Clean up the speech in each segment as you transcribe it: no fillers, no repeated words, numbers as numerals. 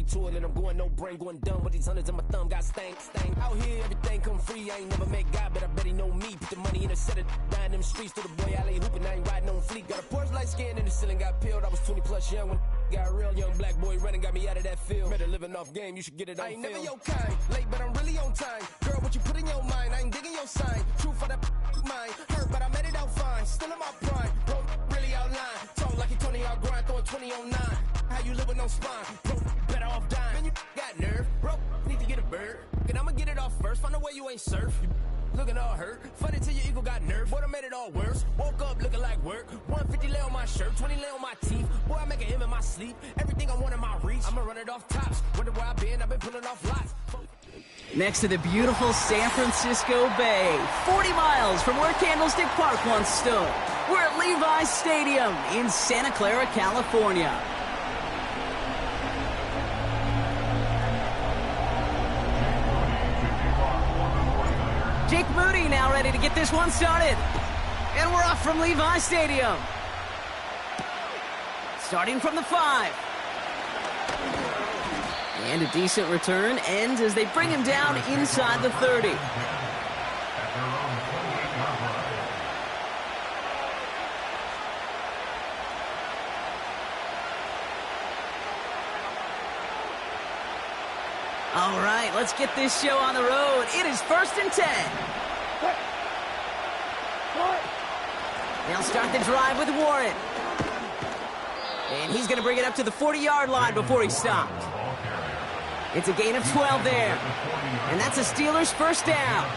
to it, and I'm going no brain, going dumb with these hundreds in my thumb. Got stank. Out here, everything come free. I ain't never met God, but I bet he know me. Put the money in a set it down them streets to the boy alley hooping. I ain't riding on fleek. Got a Porsche light skin in the ceiling, got peeled. I was 20 plus young when got real. Young black boy running, got me out of that field. Better living off game, you should get it on film. I ain't never your kind, late but I'm really on time. Girl, what you put in your mind, I ain't digging your sign. True for that mine, hurt but I made it out fine. Still in my prime, bro, really outline. Talk like you Tony out grind, throwing 20 on 9. How you living on spine, bro, better off dying. Man, you got nerve, bro, need to get a bird. And I'ma get it off first, find a way you ain't surf. You looking all hurt, funny till your ego got nerve. Boy, I made it all worse, woke up looking like work. 150 lay on my shirt, 20 lay on my teeth. Boy, I make an M in my sleep, everything I want in my reach. I'ma run it off tops, wonder where I've been pulling off lots. Next to the beautiful San Francisco Bay, 40 miles from where Candlestick Park once stood. We're at Levi's Stadium in Santa Clara, California. Jake Moody now ready to get this one started. And we're off from Levi's Stadium. Starting from the 5. And a decent return ends as they bring him down inside the 30. All right, let's get this show on the road. It is 1st and 10. They'll start the drive with Warren. And he's going to bring it up to the 40-yard line before he's stopped. It's a gain of 12 there. And that's a Steelers first down.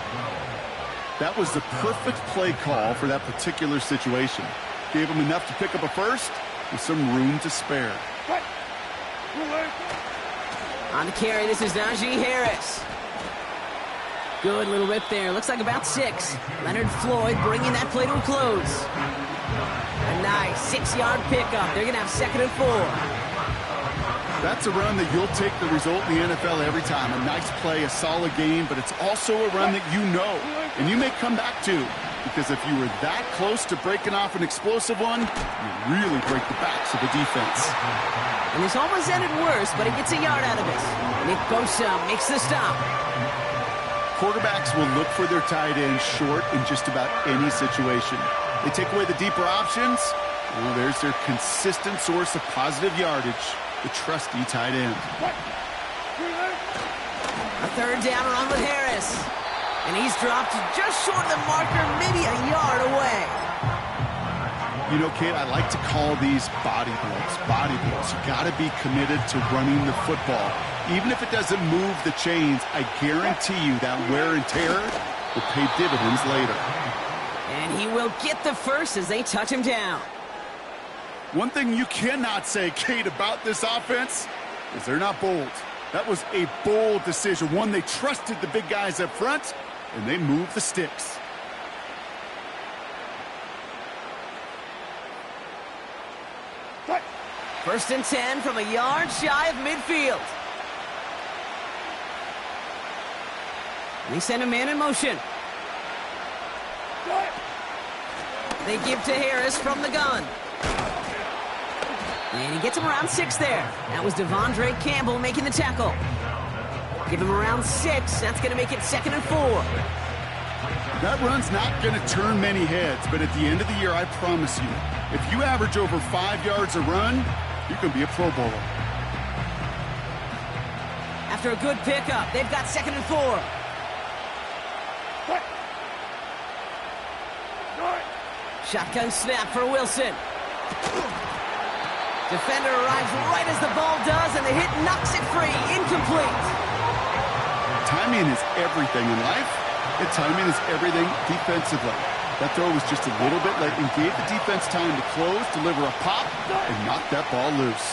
That was the perfect play call for that particular situation. Gave him enough to pick up a first with some room to spare. On the carry, this is Najee Harris. Good little rip there. Looks like about 6. Leonard Floyd bringing that play to a close. A nice 6-yard pickup. They're going to have 2nd and 4. That's a run that you'll take the result in the NFL every time. A nice play, a solid game, but it's also a run that you know and you may come back to, because if you were that close to breaking off an explosive one, you really break the backs of the defense. And this almost ended worse, but it gets a yard out of it. Nick Bosa makes the stop. Quarterbacks will look for their tight end short in just about any situation. They take away the deeper options. Well, there's their consistent source of positive yardage, the trusty tight end. A 3rd down run with Harris. And he's dropped just short of the marker, maybe a yard away. You know, Kate, I like to call these body blows. Body blows. You got to be committed to running the football. Even if it doesn't move the chains, I guarantee you that wear and tear will pay dividends later. And he will get the first as they touch him down. One thing you cannot say, Kate, about this offense is they're not bold. That was a bold decision. One, they trusted the big guys up front, and they moved the sticks. First and 10 from a yard shy of midfield. And they send a man in motion. They give to Harris from the gun. And he gets him around 6 there. That was Devondre Campbell making the tackle. Give him around 6. That's going to make it 2nd and 4. That run's not going to turn many heads, but at the end of the year, I promise you, if you average over 5 yards a run, you can be a Pro Bowler. After a good pickup, they've got 2nd and 4. Shotgun snap for Wilson. Defender arrives right as the ball does, and the hit knocks it free. Incomplete. Timing is everything in life, and timing is everything defensively. That throw was just a little bit late and gave the defense time to close, deliver a pop, and knock that ball loose.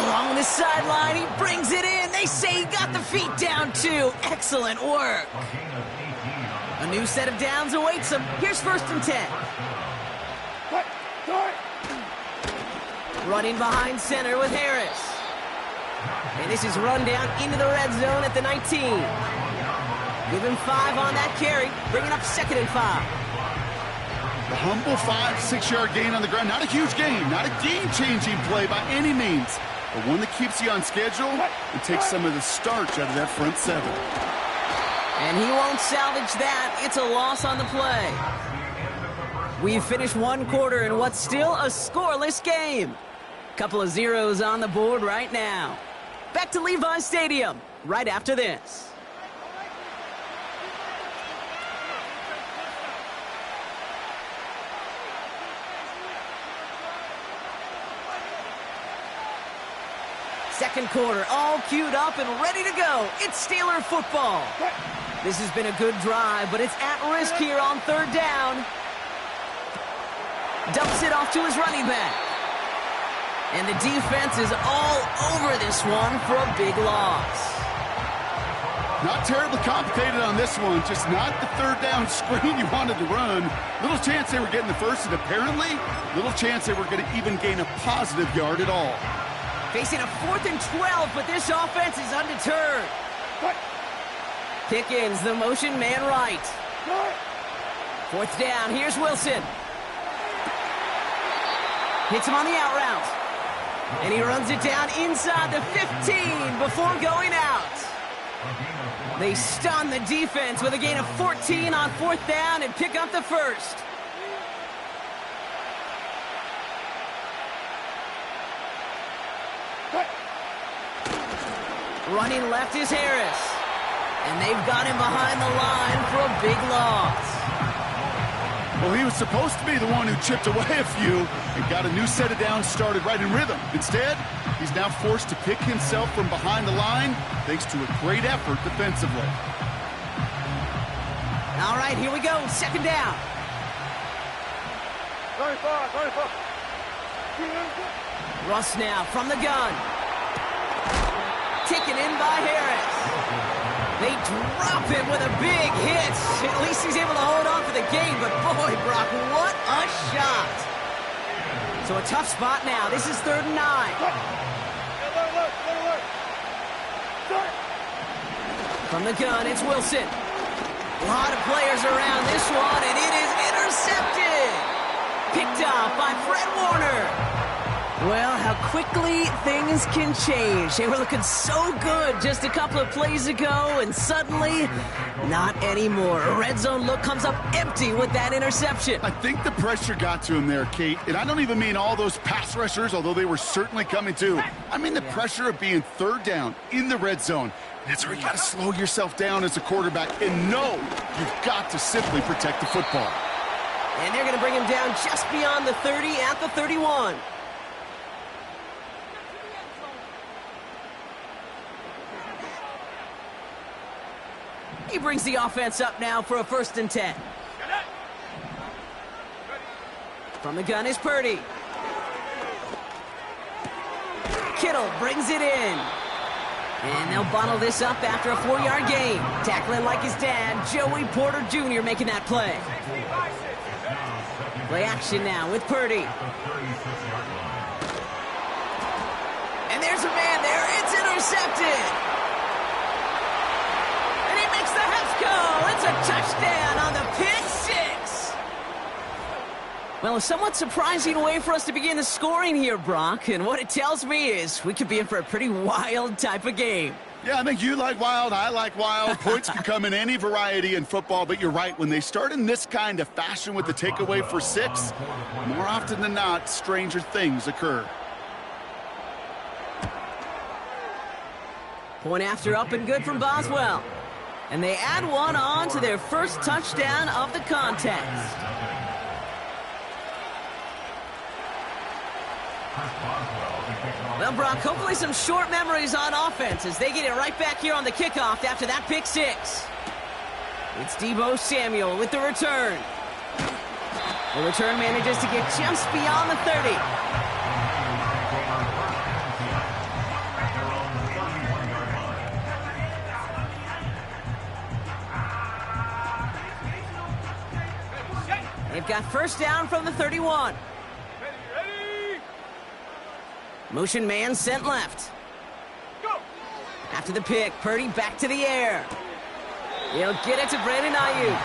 Along the sideline, he brings it in. They say he got the feet down, too. Excellent work. A new set of downs awaits him. Here's 1st and 10. Running behind center with Harris. And this is run down into the red zone at the 19. Give him 5 on that carry, bringing up 2nd and 5. A humble 5-6-yard gain on the ground. Not a huge gain, not a game-changing play by any means, but one that keeps you on schedule and takes some of the starch out of that front seven. And he won't salvage that. It's a loss on the play. We've finished one quarter in what's still a scoreless game. Couple of zeros on the board right now. Back to Levi's Stadium right after this. Second quarter, all queued up and ready to go. It's Steeler football. This has been a good drive, but it's at risk here on third down. Dumps it off to his running back. And the defense is all over this one for a big loss. Not terribly complicated on this one, just not the third down screen you wanted to run. Little chance they were getting the first, and apparently, little chance they were going to even gain a positive yard at all. Facing a 4th and 12, but this offense is undeterred. Pickens, the motion man right. 4th down, here's Wilson. Hits him on the out route. And he runs it down inside the 15 before going out. They stun the defense with a gain of 14 on 4th down and pick up the first. Running left is Harris. And they've got him behind the line for a big loss. Well, he was supposed to be the one who chipped away a few and got a new set of downs started right in rhythm. Instead, he's now forced to pick himself from behind the line thanks to a great effort defensively. All right, here we go. Second down. Russ now from the gun. Taken in by Harris. They drop him with a big hit. At least he's able to hold on for the game, but boy, Brock, what a shot. So a tough spot now. This is 3rd and 9. From the gun, it's Wilson. A lot of players around this one, and it is intercepted. Picked off by Fred Warner. Well, how quickly things can change. They were looking so good just a couple of plays ago, and suddenly, not anymore. A red zone look comes up empty with that interception. I think the pressure got to him there, Kate. And I don't even mean all those pass rushers, although they were certainly coming too. I mean the pressure of being 3rd down in the red zone. That's where you got to slow yourself down as a quarterback and know you've got to simply protect the football. And they're going to bring him down just beyond the 30 at the 31. He brings the offense up now for a 1st and 10. From the gun is Purdy. Kittle brings it in. And they'll bottle this up after a 4-yard gain. Tackling like his dad, Joey Porter Jr. making that play. Play action now with Purdy. And there's a man there. It's intercepted. The Hefco, it's a touchdown on the pick 6. Well, a somewhat surprising way for us to begin the scoring here, Brock. And what it tells me is we could be in for a pretty wild type of game. Yeah, I think you like wild, I like wild. Points can come in any variety in football, but you're right. When they start in this kind of fashion with the takeaway for 6, more often than not, stranger things occur. Point after up and good from Boswell. And they add one on to their first touchdown of the contest. Well, Brock, hopefully some short memories on offense as they get it right back here on the kickoff after that pick 6. It's Deebo Samuel with the return. The return manages to get just beyond the 30. They've got 1st down from the 31. Motion man sent left. After the pick, Purdy back to the air. He'll get it to Brandon Ayuk.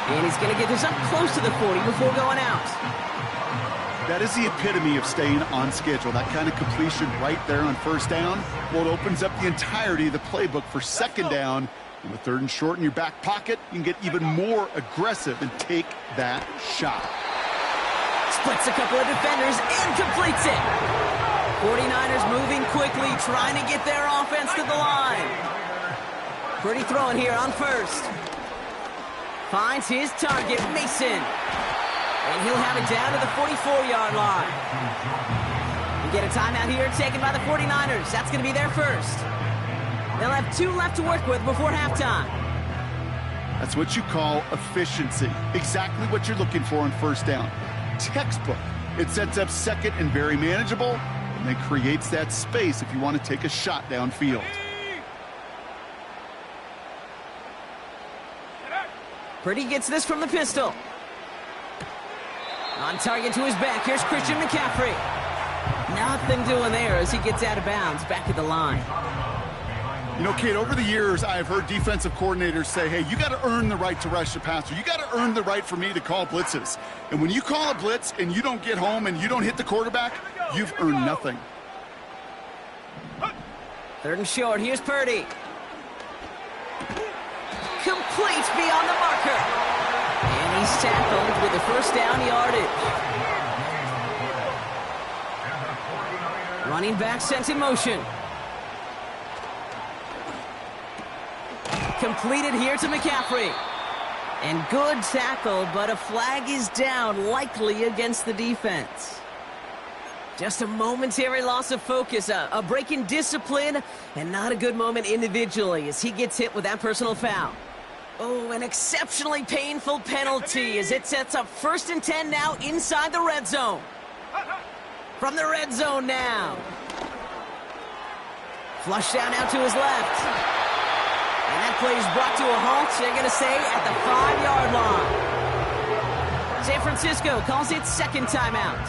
And he's going to get this up close to the 40 before going out. That is the epitome of staying on schedule. That kind of completion right there on first down. Well, it opens up the entirety of the playbook for second down. And with third and short in your back pocket, you can get even more aggressive and take that shot. Splits a couple of defenders and completes it. 49ers moving quickly, trying to get their offense to the line. Pretty throwing here on first. Finds his target, Mason. And he'll have it down to the 44-yard line. We get a timeout here taken by the 49ers. That's going to be their first. They'll have 2 left to work with before halftime. That's what you call efficiency. Exactly what you're looking for on first down. Textbook. It sets up second and very manageable, and then creates that space if you want to take a shot downfield. Purdy gets this from the pistol. On target to his back. Here's Christian McCaffrey. Nothing doing there as he gets out of bounds back at the line. You know, Kate, over the years, I've heard defensive coordinators say, hey, you got to earn the right to rush the passer. You got to earn the right for me to call blitzes. And when you call a blitz and you don't get home and you don't hit the quarterback, you've earned nothing. Third and short. Here's Purdy. Complete beyond the marker. And he's tackled with the first down yardage. Running back sent in motion. Completed here to McCaffrey. And good tackle, but a flag is down, likely against the defense. Just a momentary loss of focus, a break in discipline, and not a good moment individually as he gets hit with that personal foul. Oh, an exceptionally painful penalty as it sets up 1st and 10 now inside the red zone. From the red zone now. Flush down out to his left. And that play is brought to a halt, they're going to say, at the 5-yard line. San Francisco calls it second timeout.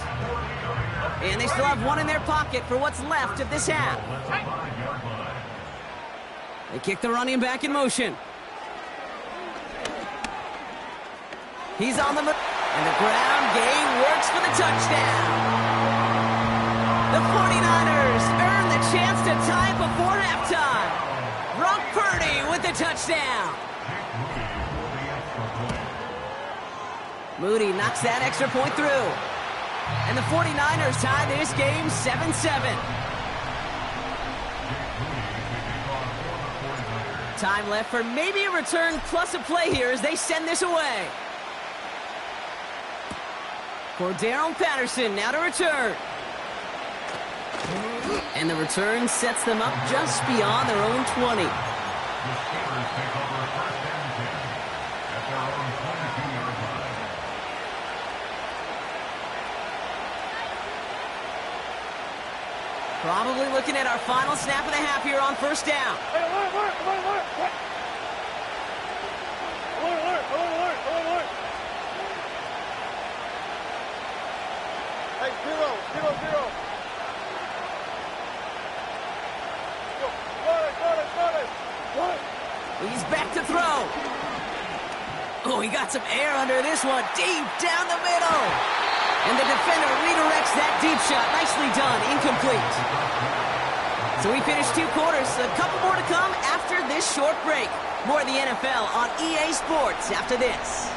And they still have one in their pocket for what's left of this half. They kick the running back in motion. He's on the move, and the ground game works for the touchdown. The 49ers earn the chance to tie it before halftime. Brock Purdy with the touchdown. Moody knocks that extra point through. And the 49ers tie this game 7-7. Time left for maybe a return plus a play here as they send this away. Cordarrelle Patterson now to return. And the return sets them up just beyond their own 20. Probably looking at our final snap of the half here on first down. Hey, 0-0-0. He's back to throw. Oh, he got some air under this one. Deep down the middle. And the defender redirects that deep shot. Nicely done. Incomplete. So we finished 2 quarters. A couple more to come after this short break. More of the NFL on EA Sports after this.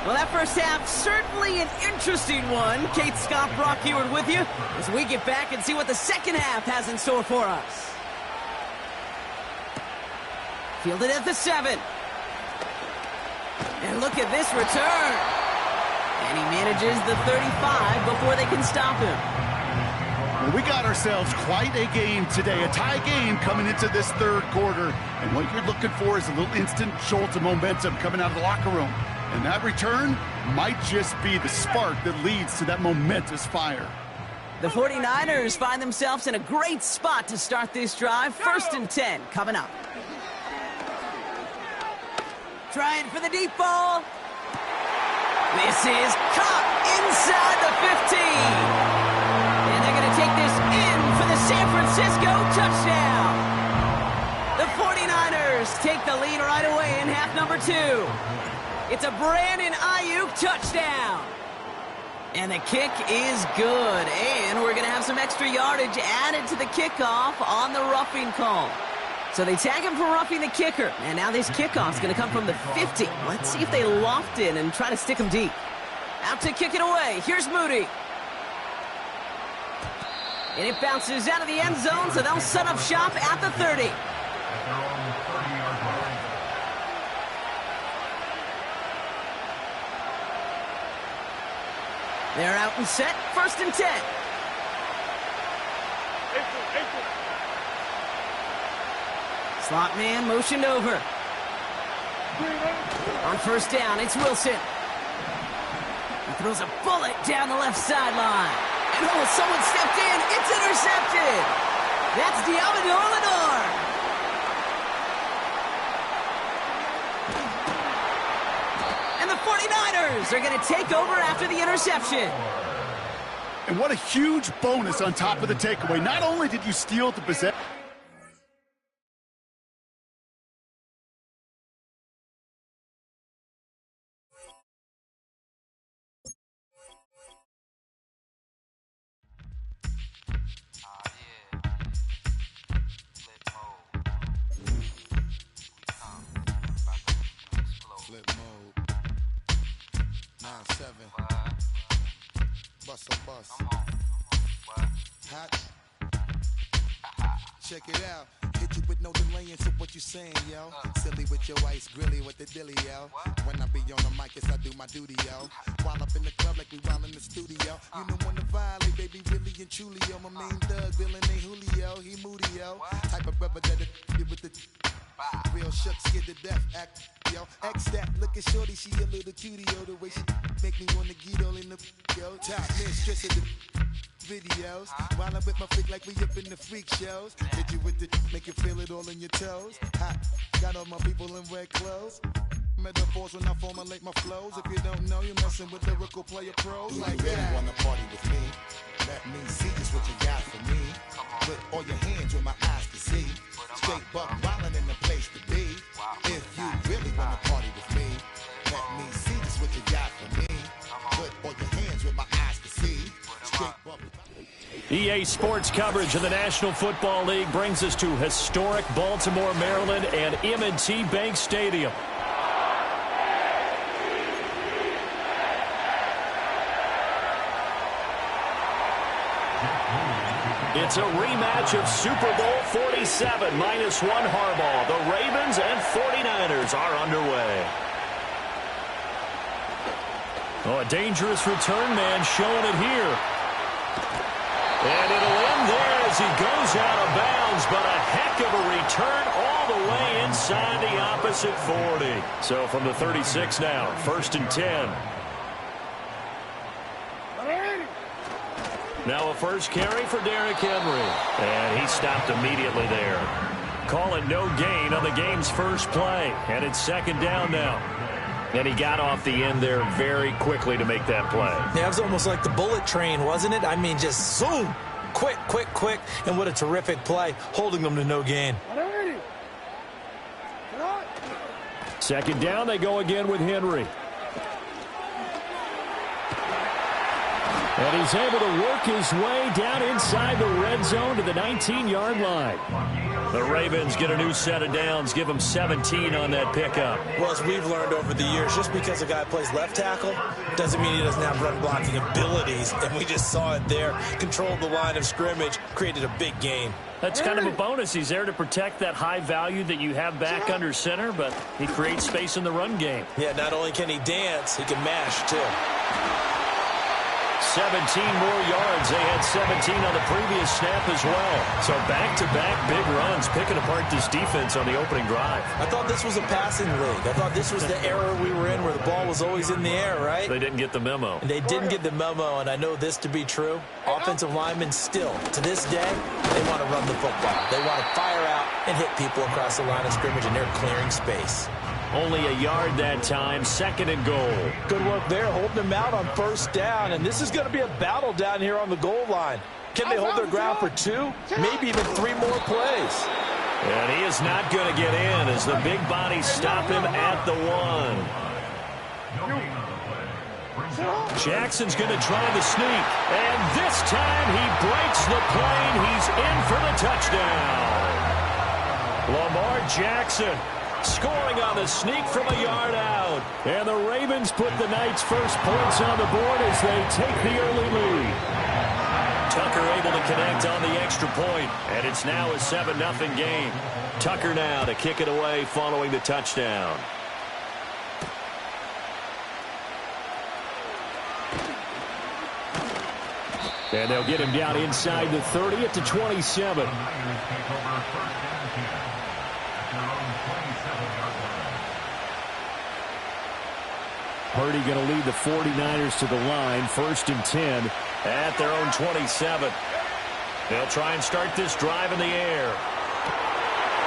Well, that first half, certainly an interesting one. Kate, Scott, Brock Heward with you as we get back and see what the second half has in store for us. Fielded at the 7. And look at this return. And he manages the 35 before they can stop him. Well, we got ourselves quite a game today, a tie game coming into this third quarter. And what you're looking for is a little instant jolt of momentum coming out of the locker room. And that return might just be the spark that leads to that momentous fire. The 49ers find themselves in a great spot to start this drive. 1st and 10 coming up. Trying for the deep ball. This is caught inside the 15. And they're going to take this in for the San Francisco touchdown. The 49ers take the lead right away in half number 2. It's a Brandon Ayuk touchdown. And the kick is good. And we're going to have some extra yardage added to the kickoff on the roughing call. So they tag him for roughing the kicker. And now this kickoff's going to come from the 50. Let's see if they loft in and try to stick him deep. Out to kick it away. Here's Moody. And it bounces out of the end zone, so they'll set up shop at the 30. They're out and set. 1st and 10. Slot man motioned over. On 1st down, it's Wilson. He throws a bullet down the left sideline. And oh, someone stepped in. It's intercepted. That's Diamador Lenore. And the 49ers are going to take over after the interception. And what a huge bonus on top of the takeaway. Not only did you steal the possession. Flip mode. 9-7. Bust a bust. Hot. Check it out. Hit you with no delaying, so what you saying, yo? Silly with your ice, grilly with the dilly, yo. When I be on the mic, yes, I do my duty, yo. While up in the club like we while in the studio. You know when to violate, baby, really and truly, yo. My main thug, villain ain't Julio, he moody, yo. Type of brother that you with the real shook, scared to death, act, yo. X that, look at shorty, she a little cutie, yo. The way she make me wanna get all in the, yo. Top mistress of the videos. While I'm with my freak like we up in the freak shows. Hit you with the, make you feel it all in your toes. Hot, got all my people in red clothes. Metaphors when I formulate my flows. If you don't know, you're messing with lyrical player pros like that. Really wanna party with me? Let me see just what you got for me. Put all your hands where my eyes can see. Straight buck wildin' in the place to be. If you really wanna party with me, let me see just what you got for me. Put all your hands where my eyes can see. Straight buck. EA Sports coverage of the National Football League brings us to historic Baltimore, Maryland, and M&T Bank Stadium. It's a rematch of Super Bowl 47, -1 Harbaugh. The Ravens and 49ers are underway. Oh, a dangerous return man showing it here. And it'll end there as he goes out of bounds, but a heck of a return all the way inside the opposite 40. So from the 36 now, 1st and 10. Now a first carry for Derrick Henry. And he stopped immediately there. Call it no gain on the game's first play. And it's 2nd down now. And he got off the end there very quickly to make that play. Yeah, it was almost like the bullet train, wasn't it? I mean, just zoom. Quick, quick, quick. And what a terrific play, holding them to no gain. 2nd down, they go again with Henry. And he's able to work his way down inside the red zone to the 19-yard line. The Ravens get a new set of downs, give them 17 on that pickup. Well, as we've learned over the years, just because a guy plays left tackle doesn't mean he doesn't have run-blocking abilities. And we just saw it there. Controlled the line of scrimmage, created a big gain. That's kind of a bonus. He's there to protect that high value that you have back under center, but he creates space in the run game. Yeah, not only can he dance, he can mash, too. 17 more yards. They had 17 on the previous snap as well. So back-to-back big runs, picking apart this defense on the opening drive. I thought this was a passing league. I thought this was the era we were in where the ball was always in the air, right? They didn't get the memo. And they didn't get the memo, and I know this to be true. Offensive linemen still, to this day, they want to run the football. They want to fire out and hit people across the line of scrimmage, and they're clearing space. Only a yard that time, 2nd and goal. Good work there, holding them out on 1st down. And this is going to be a battle down here on the goal line. Can they hold their ground for 2, maybe even 3 more plays? And he is not going to get in as the big bodies stop him at the 1. Jackson's going to try the sneak. And this time he breaks the plane. He's in for the touchdown. Lamar Jackson scoring on the sneak from a yard out. And the Ravens put the night's first points on the board as they take the early lead. Tucker able to connect on the extra point, and it's now a 7-0 game. Tucker now to kick it away following the touchdown. And they'll get him down inside the 30 at the 27. Purdy going to lead the 49ers to the line, 1st and 10 at their own 27. They'll try and start this drive in the air.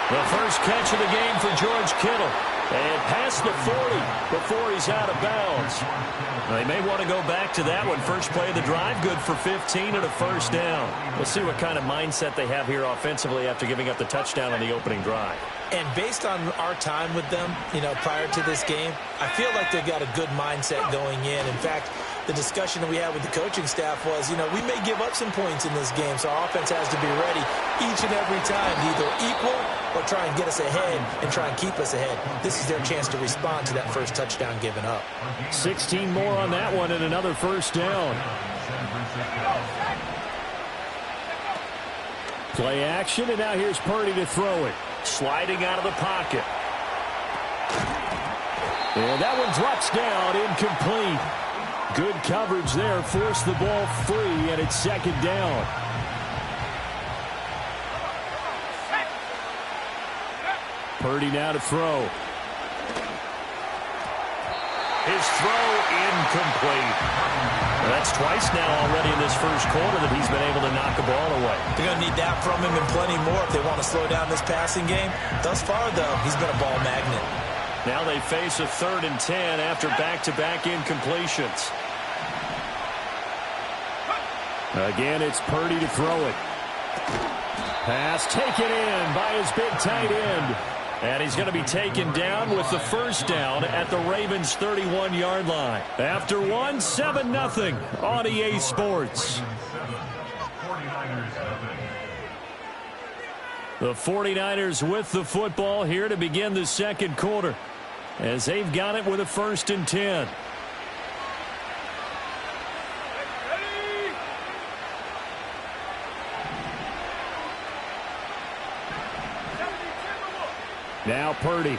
The first catch of the game for George Kittle. And past the 40 before he's out of bounds. They may want to go back to that one. First play of the drive, good for 15 and a first down. We'll see what kind of mindset they have here offensively after giving up the touchdown on the opening drive. And based on our time with them, prior to this game, I feel like they've got a good mindset going in. In fact, the discussion that we had with the coaching staff was, we may give up some points in this game, so our offense has to be ready each and every time to either equal or try and get us ahead and try and keep us ahead. This is their chance to respond to that first touchdown given up. 16 more on that one and another first down. Play action, and now here's Purdy to throw it. Sliding out of the pocket. And that one drops down, incomplete. Good coverage there, forced the ball free, and it's 2nd down. Purdy now to throw. His throw incomplete. That's twice now already in this first quarter that he's been able to knock the ball away. They're going to need that from him and plenty more if they want to slow down this passing game. Thus far, though, he's been a ball magnet. Now they face a 3rd and 10 after back-to-back incompletions. Again, it's Purdy to throw it. Pass taken in by his big tight end. And he's going to be taken down with the first down at the Ravens' 31-yard line. After 7-0 on EA Sports. The 49ers with the football here to begin the second quarter, as they've got it with a 1st and 10. Now Purdy.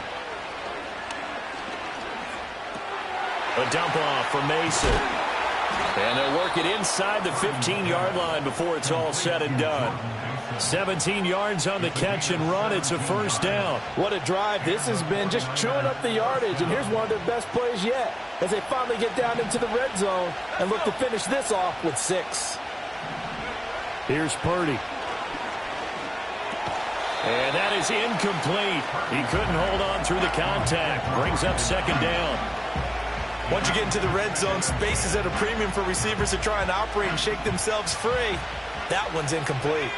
A dump off for Mason. And they'll work it inside the 15-yard line before it's all said and done. 17 yards on the catch and run. It's a first down. What a drive. This has been just chewing up the yardage. And here's one of their best plays yet as they finally get down into the red zone and look to finish this off with 6. Here's Purdy. And that is incomplete. He couldn't hold on through the contact. Brings up 2nd down. Once you get into the red zone, space is at a premium for receivers to try and operate and shake themselves free. That one's incomplete.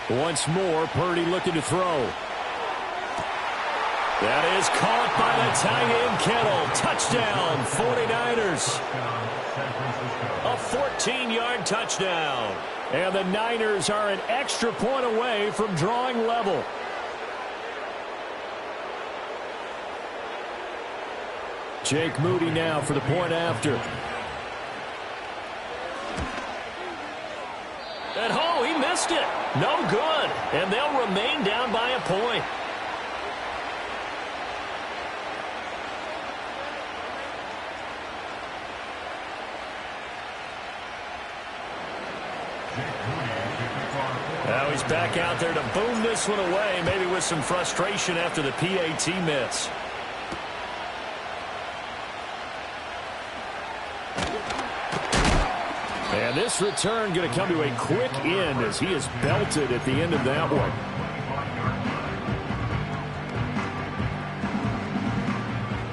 Once more, Purdy looking to throw. That is caught by the tight end Kittle. Touchdown, 49ers. A 14-yard touchdown. And the Niners are an extra point away from drawing level. Jake Moody now for the point after. And he missed it. No good. And they'll remain down by a point. Now he's back out there to boom this one away, maybe with some frustration after the PAT miss. And this return going to come to a quick end as he is belted at the end of that one.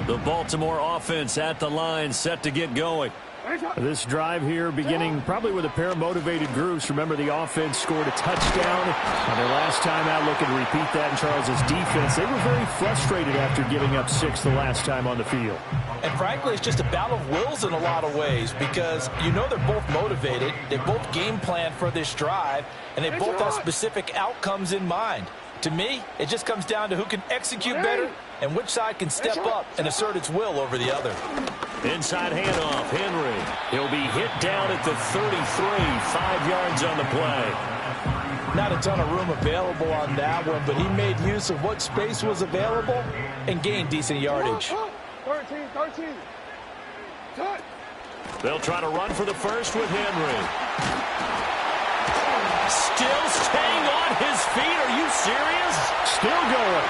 The Baltimore offense at the line, set to get going. This drive here beginning probably with a pair of motivated groups. Remember, the offense scored a touchdown on their last time out, looking to repeat that in Charles's defense. They were very frustrated after giving up 6 the last time on the field. And frankly, it's just a battle of wills in a lot of ways because you know they're both motivated. They both game plan for this drive, and they both have specific outcomes in mind. To me, it just comes down to who can execute better and which side can step up and assert its will over the other. Inside handoff, Henry. He'll be hit down at the 33, 5 yards on the play. Not a ton of room available on that one, but he made use of what space was available and gained decent yardage. 13. They'll try to run for the first with Henry. Still staying on his feet. Are you serious? Still going.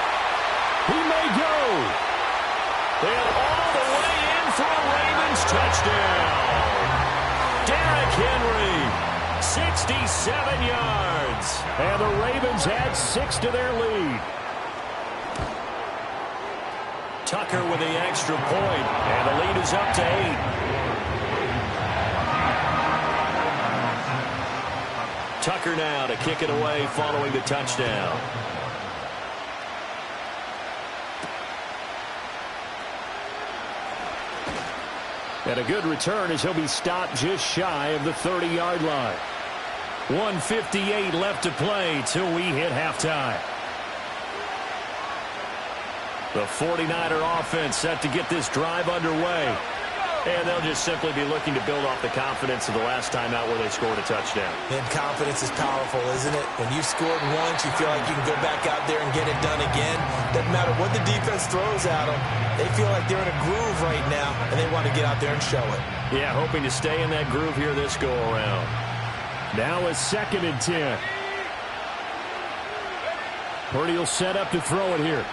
He may go. And all the way in for a Ravens touchdown. Derrick Henry, 67 yards. And the Ravens add 6 to their lead. Tucker with the extra point, and the lead is up to 8. Tucker now to kick it away following the touchdown. And a good return as he'll be stopped just shy of the 30-yard line. 1:58 left to play till we hit halftime. The 49er offense set to get this drive underway. And they'll just simply be looking to build off the confidence of the last time out where they scored a touchdown. And confidence is powerful, isn't it? When you've scored once, you feel like you can go back out there and get it done again. Doesn't matter what the defense throws at them. They feel like they're in a groove right now, and they want to get out there and show it. Yeah, hoping to stay in that groove here this go-around. Now a 2nd and 10. Purdy will set up to throw it here.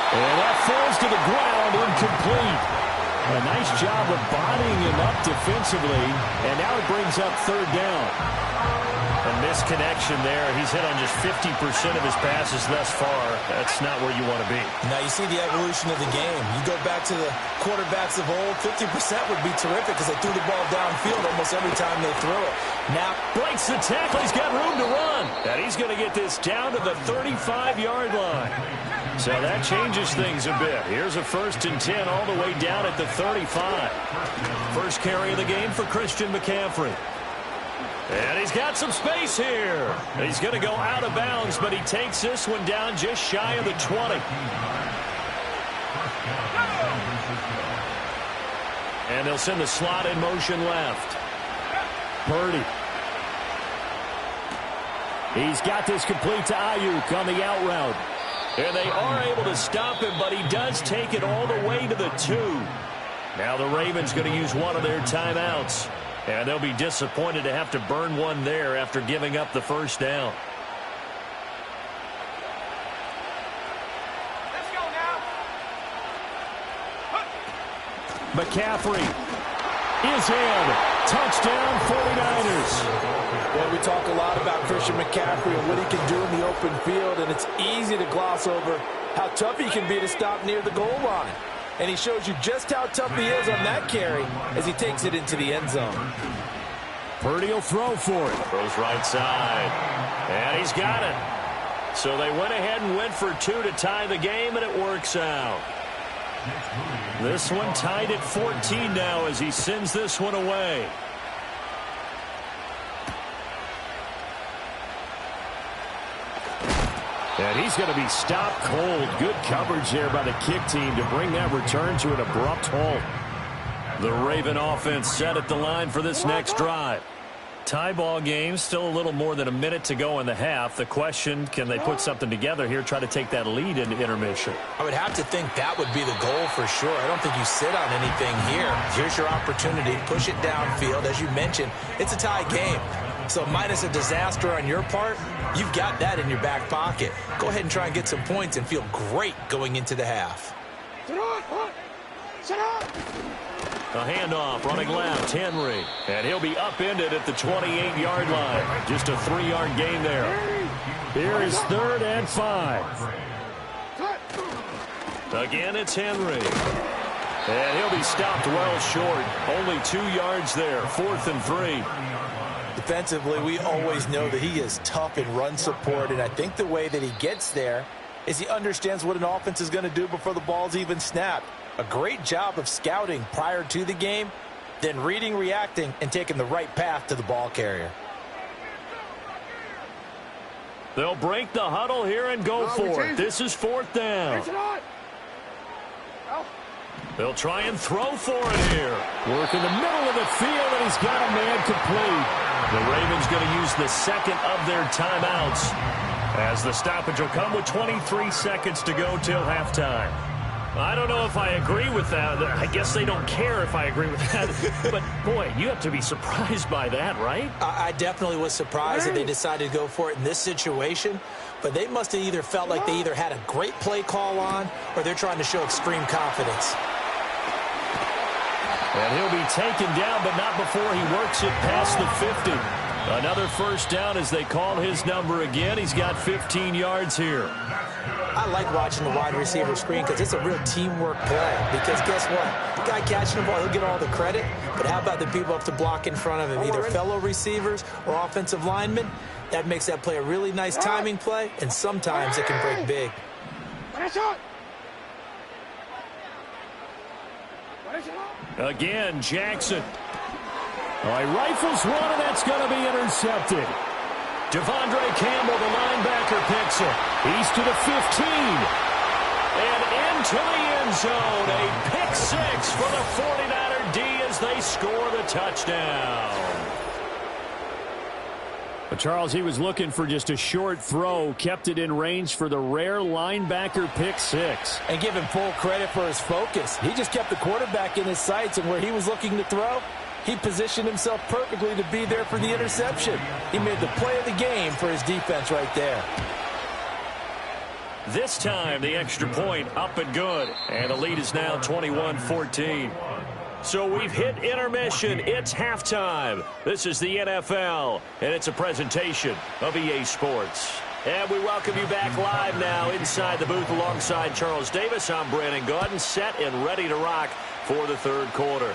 And that falls to the ground, incomplete. A nice job of bodying him up defensively, and now it brings up 3rd down. A misconnection there. He's hit on just 50% of his passes thus far. That's not where you want to be. Now you see the evolution of the game. You go back to the quarterbacks of old, 50% would be terrific because they threw the ball downfield almost every time they threw it. Now breaks the tackle. He's got room to run. And he's going to get this down to the 35-yard line. So that changes things a bit. Here's a 1st and 10 all the way down at the 35. First carry of the game for Christian McCaffrey. And he's got some space here. He's going to go out of bounds, but he takes this one down just shy of the 20. And they'll send the slot in motion left. Purdy. He's got this complete to Ayuk on the out route. And they are able to stop him, but he does take it all the way to the 2. Now the Ravens going to use one of their timeouts. And they'll be disappointed to have to burn one there after giving up the 1st down. Let's go now. McCaffrey is in. Touchdown 49ers. Well, we talk a lot about Christian McCaffrey and what he can do in the open field, and it's easy to gloss over how tough he can be to stop near the goal line. And he shows you just how tough he is on that carry as he takes it into the end zone. Purdy will throw for it. Throws right side. And he's got it. So they went ahead and went for 2 to tie the game, and it works out. This one tied at 14 now as he sends this one away. And he's going to be stopped cold. Good coverage there by the kick team to bring that return to an abrupt halt. The Raven offense set at the line for this next drive. Tie ball game, still a little more than a minute to go in the half. The question, can they put something together here, try to take that lead into intermission? I would have to think that would be the goal for sure. I don't think you sit on anything here. Here's your opportunity. Push it downfield. As you mentioned, it's a tie game. So minus a disaster on your part, you've got that in your back pocket. Go ahead and try and get some points and feel great going into the half. A handoff running left, Henry. And he'll be upended at the 28-yard line. Just a 3-yard gain there. Here is 3rd and 5. Again, it's Henry. And he'll be stopped well short. Only 2 yards there. 4th and 3. Defensively, we always know that he is tough in run support, and I think the way that he gets there is he understands what an offense is going to do before the ball's even snapped. A great job of scouting prior to the game, then reading, reacting, and taking the right path to the ball carrier. They'll break the huddle here and go for it. This is 4th down. They'll try and throw for it here. Work in the middle of the field, and he's got a man complete. The Ravens going to use the second of their timeouts, as the stoppage will come with 23 seconds to go till halftime. I don't know if I agree with that. I guess they don't care if I agree with that. But, boy, you have to be surprised by that, right? I definitely was surprised that they decided to go for it in this situation. But they must have either felt like they either had a great play call on or they're trying to show extreme confidence. And he'll be taken down, but not before he works it past the 50. Another first down as they call his number again. He's got 15 yards here. I like watching the wide receiver screen because it's a real teamwork play. Because guess what? The guy catching the ball, he'll get all the credit. But how about the people up to block in front of him, either fellow receivers or offensive linemen? That makes that play a really nice timing play, and sometimes it can break big. Again, Jackson. All right, rifles one, and that's going to be intercepted. Devondre Campbell, the linebacker, picks it. He's to the 15. And into the end zone. A pick six for the 49er D as they score the touchdown. But Charles, he was looking for just a short throw, kept it in range for the rare linebacker pick six. And give him full credit for his focus. He just kept the quarterback in his sights, and where he was looking to throw, he positioned himself perfectly to be there for the interception. He made the play of the game for his defense right there. This time, the extra point up and good. And the lead is now 21-14. So we've hit intermission. It's halftime. This is the NFL, and it's a presentation of EA Sports. And we welcome you back live now inside the booth alongside Charles Davis. I'm Brandon Gaudin, set and ready to rock for the third quarter.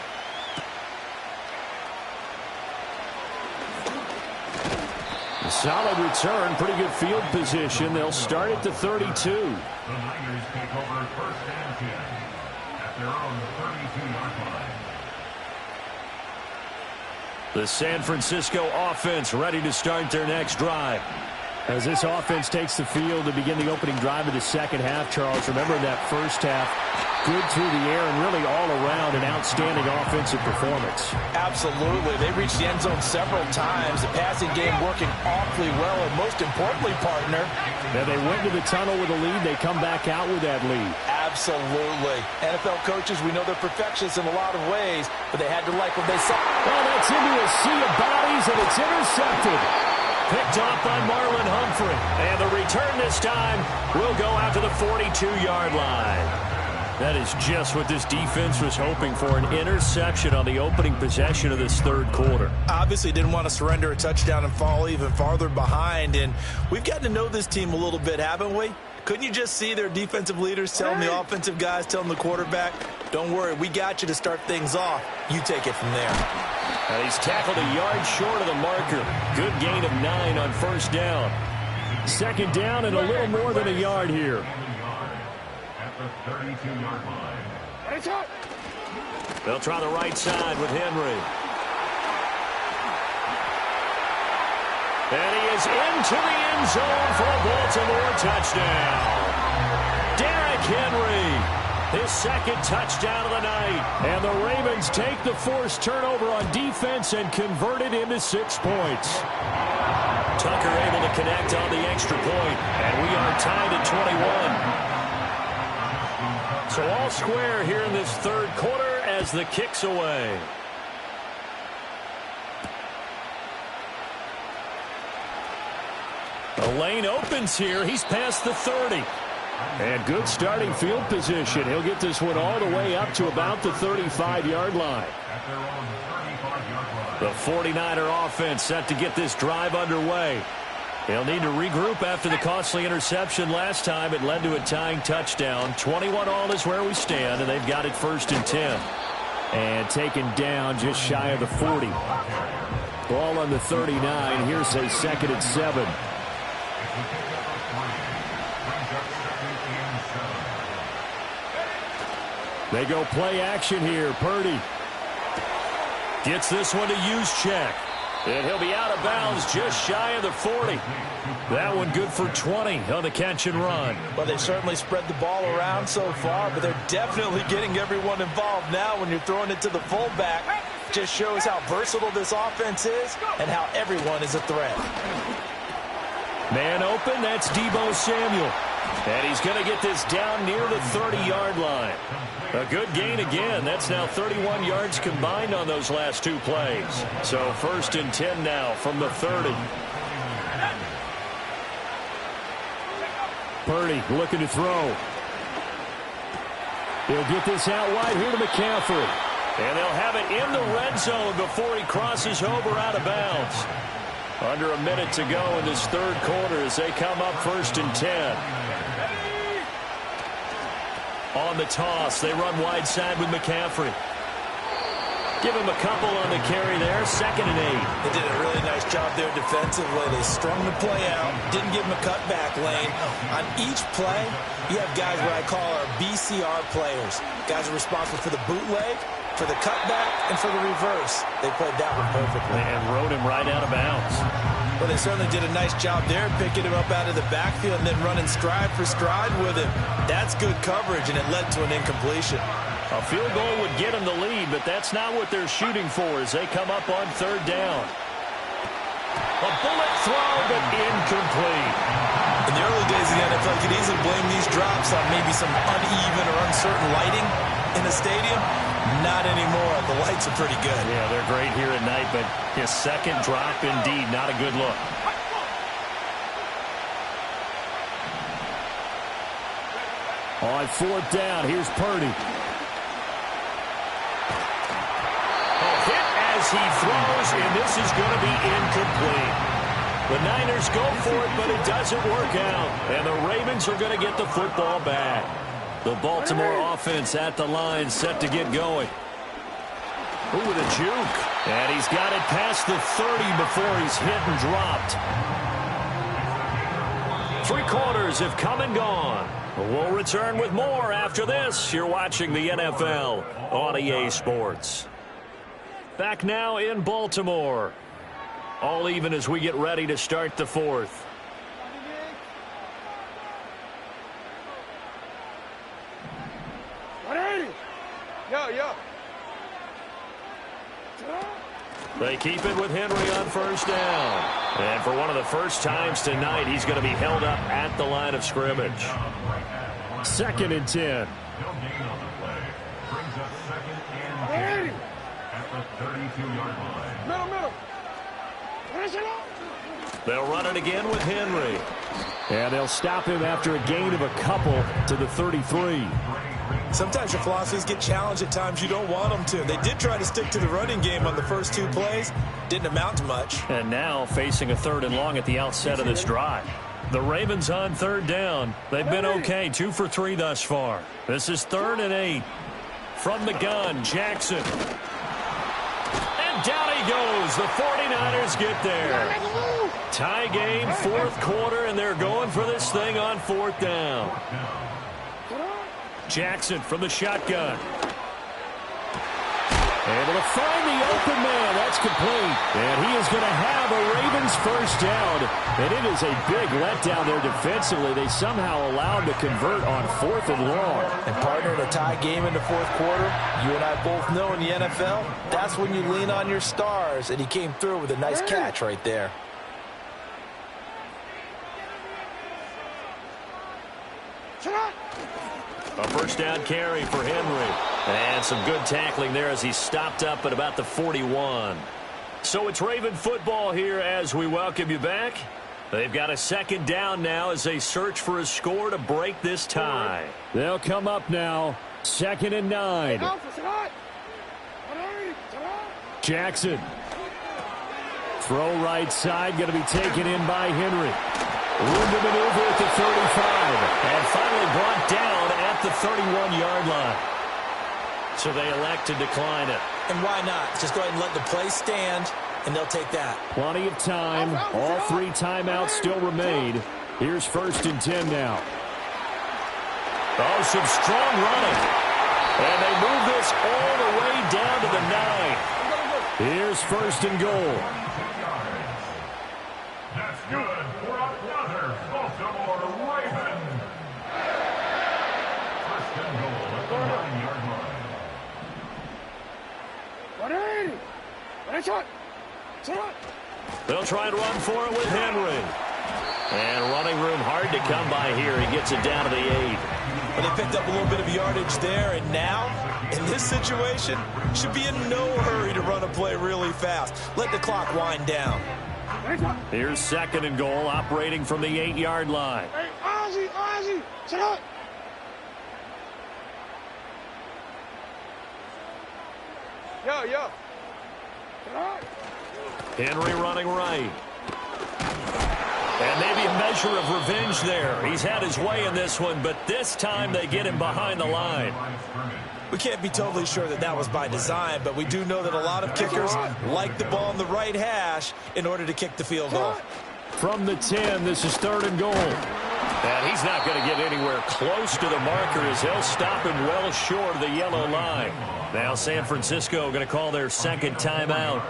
A solid return, pretty good field position. They'll start at the 32. The Niners take over first and 10 at their own 32-yard line. The San Francisco offense ready to start their next drive. As this offense takes the field to begin the opening drive of the second half, Charles, remember that first half, good through the air and really all around an outstanding offensive performance. Absolutely. They reached the end zone several times. The passing game working awfully well, and most importantly, partner, now they went to the tunnel with a lead. They come back out with that lead. Absolutely. NFL coaches, we know they're perfectionists in a lot of ways, but they had to like what they saw. Oh, that's into a sea of bodies, and it's intercepted. Picked off by Marlon Humphrey. And the return this time will go out to the 42-yard line. That is just what this defense was hoping for, an interception on the opening possession of this third quarter. Obviously didn't want to surrender a touchdown and fall even farther behind, and we've gotten to know this team a little bit, haven't we? Couldn't you just see their defensive leaders telling the offensive guys, telling the quarterback, don't worry, we got you to start things off. You take it from there. And he's tackled a yard short of the marker. Good gain of 9 on first down. Second down and a little more than a yard here. They'll try the right side with Henry. And he is into the end zone for a Baltimore touchdown. Derrick Henry, his second touchdown of the night. And the Ravens take the forced turnover on defense and convert it into 6 points. Tucker able to connect on the extra point, and we are tied at 21. So all square here in this third quarter as the kick's away. The lane opens here. He's past the 30. And good starting field position. He'll get this one all the way up to about the 35-yard line. The 49er offense set to get this drive underway. They'll need to regroup after the costly interception last time. It led to a tying touchdown. 21 all is where we stand, and they've got it 1st and 10. And taken down just shy of the 40. Ball on the 39. Here's a 2nd and 7. They go play action here. Purdy gets this one to use check. And he'll be out of bounds just shy of the 40. That one good for 20 on the catch and run. Well, they certainly spread the ball around so far, but they're definitely getting everyone involved now when you're throwing it to the fullback. Just shows how versatile this offense is and how everyone is a threat. Man open, that's Deebo Samuel. And he's going to get this down near the 30-yard line. A good gain again. That's now 31 yards combined on those last 2 plays. So 1st and 10 now from the 30. Purdy looking to throw. He'll get this out wide here to McCaffrey. And they'll have it in the red zone before he crosses over out of bounds. Under a minute to go in this 3rd quarter as they come up 1st and 10. On the toss, they run wide side with McCaffrey. Give him a couple on the carry there. 2nd and 8. They did a really nice job there defensively. They strung the play out, didn't give him a cutback lane. On each play, you have guys what I call our BCR players. Guys are responsible for the bootleg, for the cutback, and for the reverse. They played that one perfectly. And rode him right out of bounds. Well, they certainly did a nice job there, picking him up out of the backfield and then running stride for stride with him. That's good coverage, and it led to an incompletion. A field goal would get them the lead, but that's not what they're shooting for as they come up on 3rd down. A bullet throw, but incomplete. In the early days of the NFL, you could easily blame these drops on maybe some uneven or uncertain lighting in the stadium. Not anymore. The lights are pretty good. Yeah, they're great here at night, but his 2nd drop, indeed, not a good look. On 4th down, here's Purdy. A hit as he throws, and this is going to be incomplete. The Niners go for it, but it doesn't work out. And the Ravens are going to get the football back. The Baltimore offense at the line, set to get going. Ooh, with a juke. And he's got it past the 30 before he's hit and dropped. 3 quarters have come and gone. We'll return with more after this. You're watching the NFL on EA Sports. Back now in Baltimore. All even as we get ready to start the 4th. Yo. They keep it with Henry on 1st down. And for one of the first times tonight, he's going to be held up at the line of scrimmage. 2nd and 10. They'll run it again with Henry. And they'll stop him after a gain of a couple to the 33. Sometimes your philosophies get challenged at times you don't want them to. They did try to stick to the running game on the first 2 plays. Didn't amount to much. And now facing a 3rd and long at the outset of this drive. The Ravens on 3rd down. They've been okay, 2 for 3 thus far. This is 3rd and 8. From the gun, Jackson. And down he goes. The 49ers get there. Tie game, 4th quarter, and they're going for this thing on 4th down. Jackson from the shotgun. Able to find the open man. That's complete. And he is going to have a Ravens 1st down. And it is a big letdown there defensively. They somehow allowed to convert on 4th and long. And partner, in a tie game in the 4th quarter, you and I both know in the NFL, that's when you lean on your stars. And he came through with a nice catch right there. A 1st down carry for Henry. And some good tackling there as he stopped up at about the 41. So it's Raven football here as we welcome you back. They've got a 2nd down now as they search for a score to break this tie. They'll come up now. 2nd and 9. Jackson Throw right side, going to be taken in by Henry. Room to maneuver at the 35. And finally brought down at the 31-yard line. So they elect to decline it. And why not? Just go ahead and let the play stand, and they'll take that. Plenty of time. All 3 timeouts still remain. Here's 1st and 10 now. Oh, some strong running. And they move this all the way down to the 9. Here's 1st and goal. That's good for another Baltimore Raven. 1st and goal at the 9-yard line. They'll try and run for it with Henry. And running room hard to come by here. He gets it down to the 8. But they picked up a little bit of yardage there, and now, in this situation, should be in no hurry to run a play really fast. Let the clock wind down. Here's 2nd and goal, operating from the 8-yard line. Hey, Ozzy, shut up. Yo. Henry running right. And maybe a measure of revenge there. He's had his way in this one, but this time they get him behind the line. We can't be totally sure that that was by design, but we do know that a lot of kickers like the ball on the right hash in order to kick the field goal. From the 10, this is 3rd and goal. And he's not going to get anywhere close to the marker as he'll stop him well short of the yellow line. Now San Francisco going to call their 2nd timeout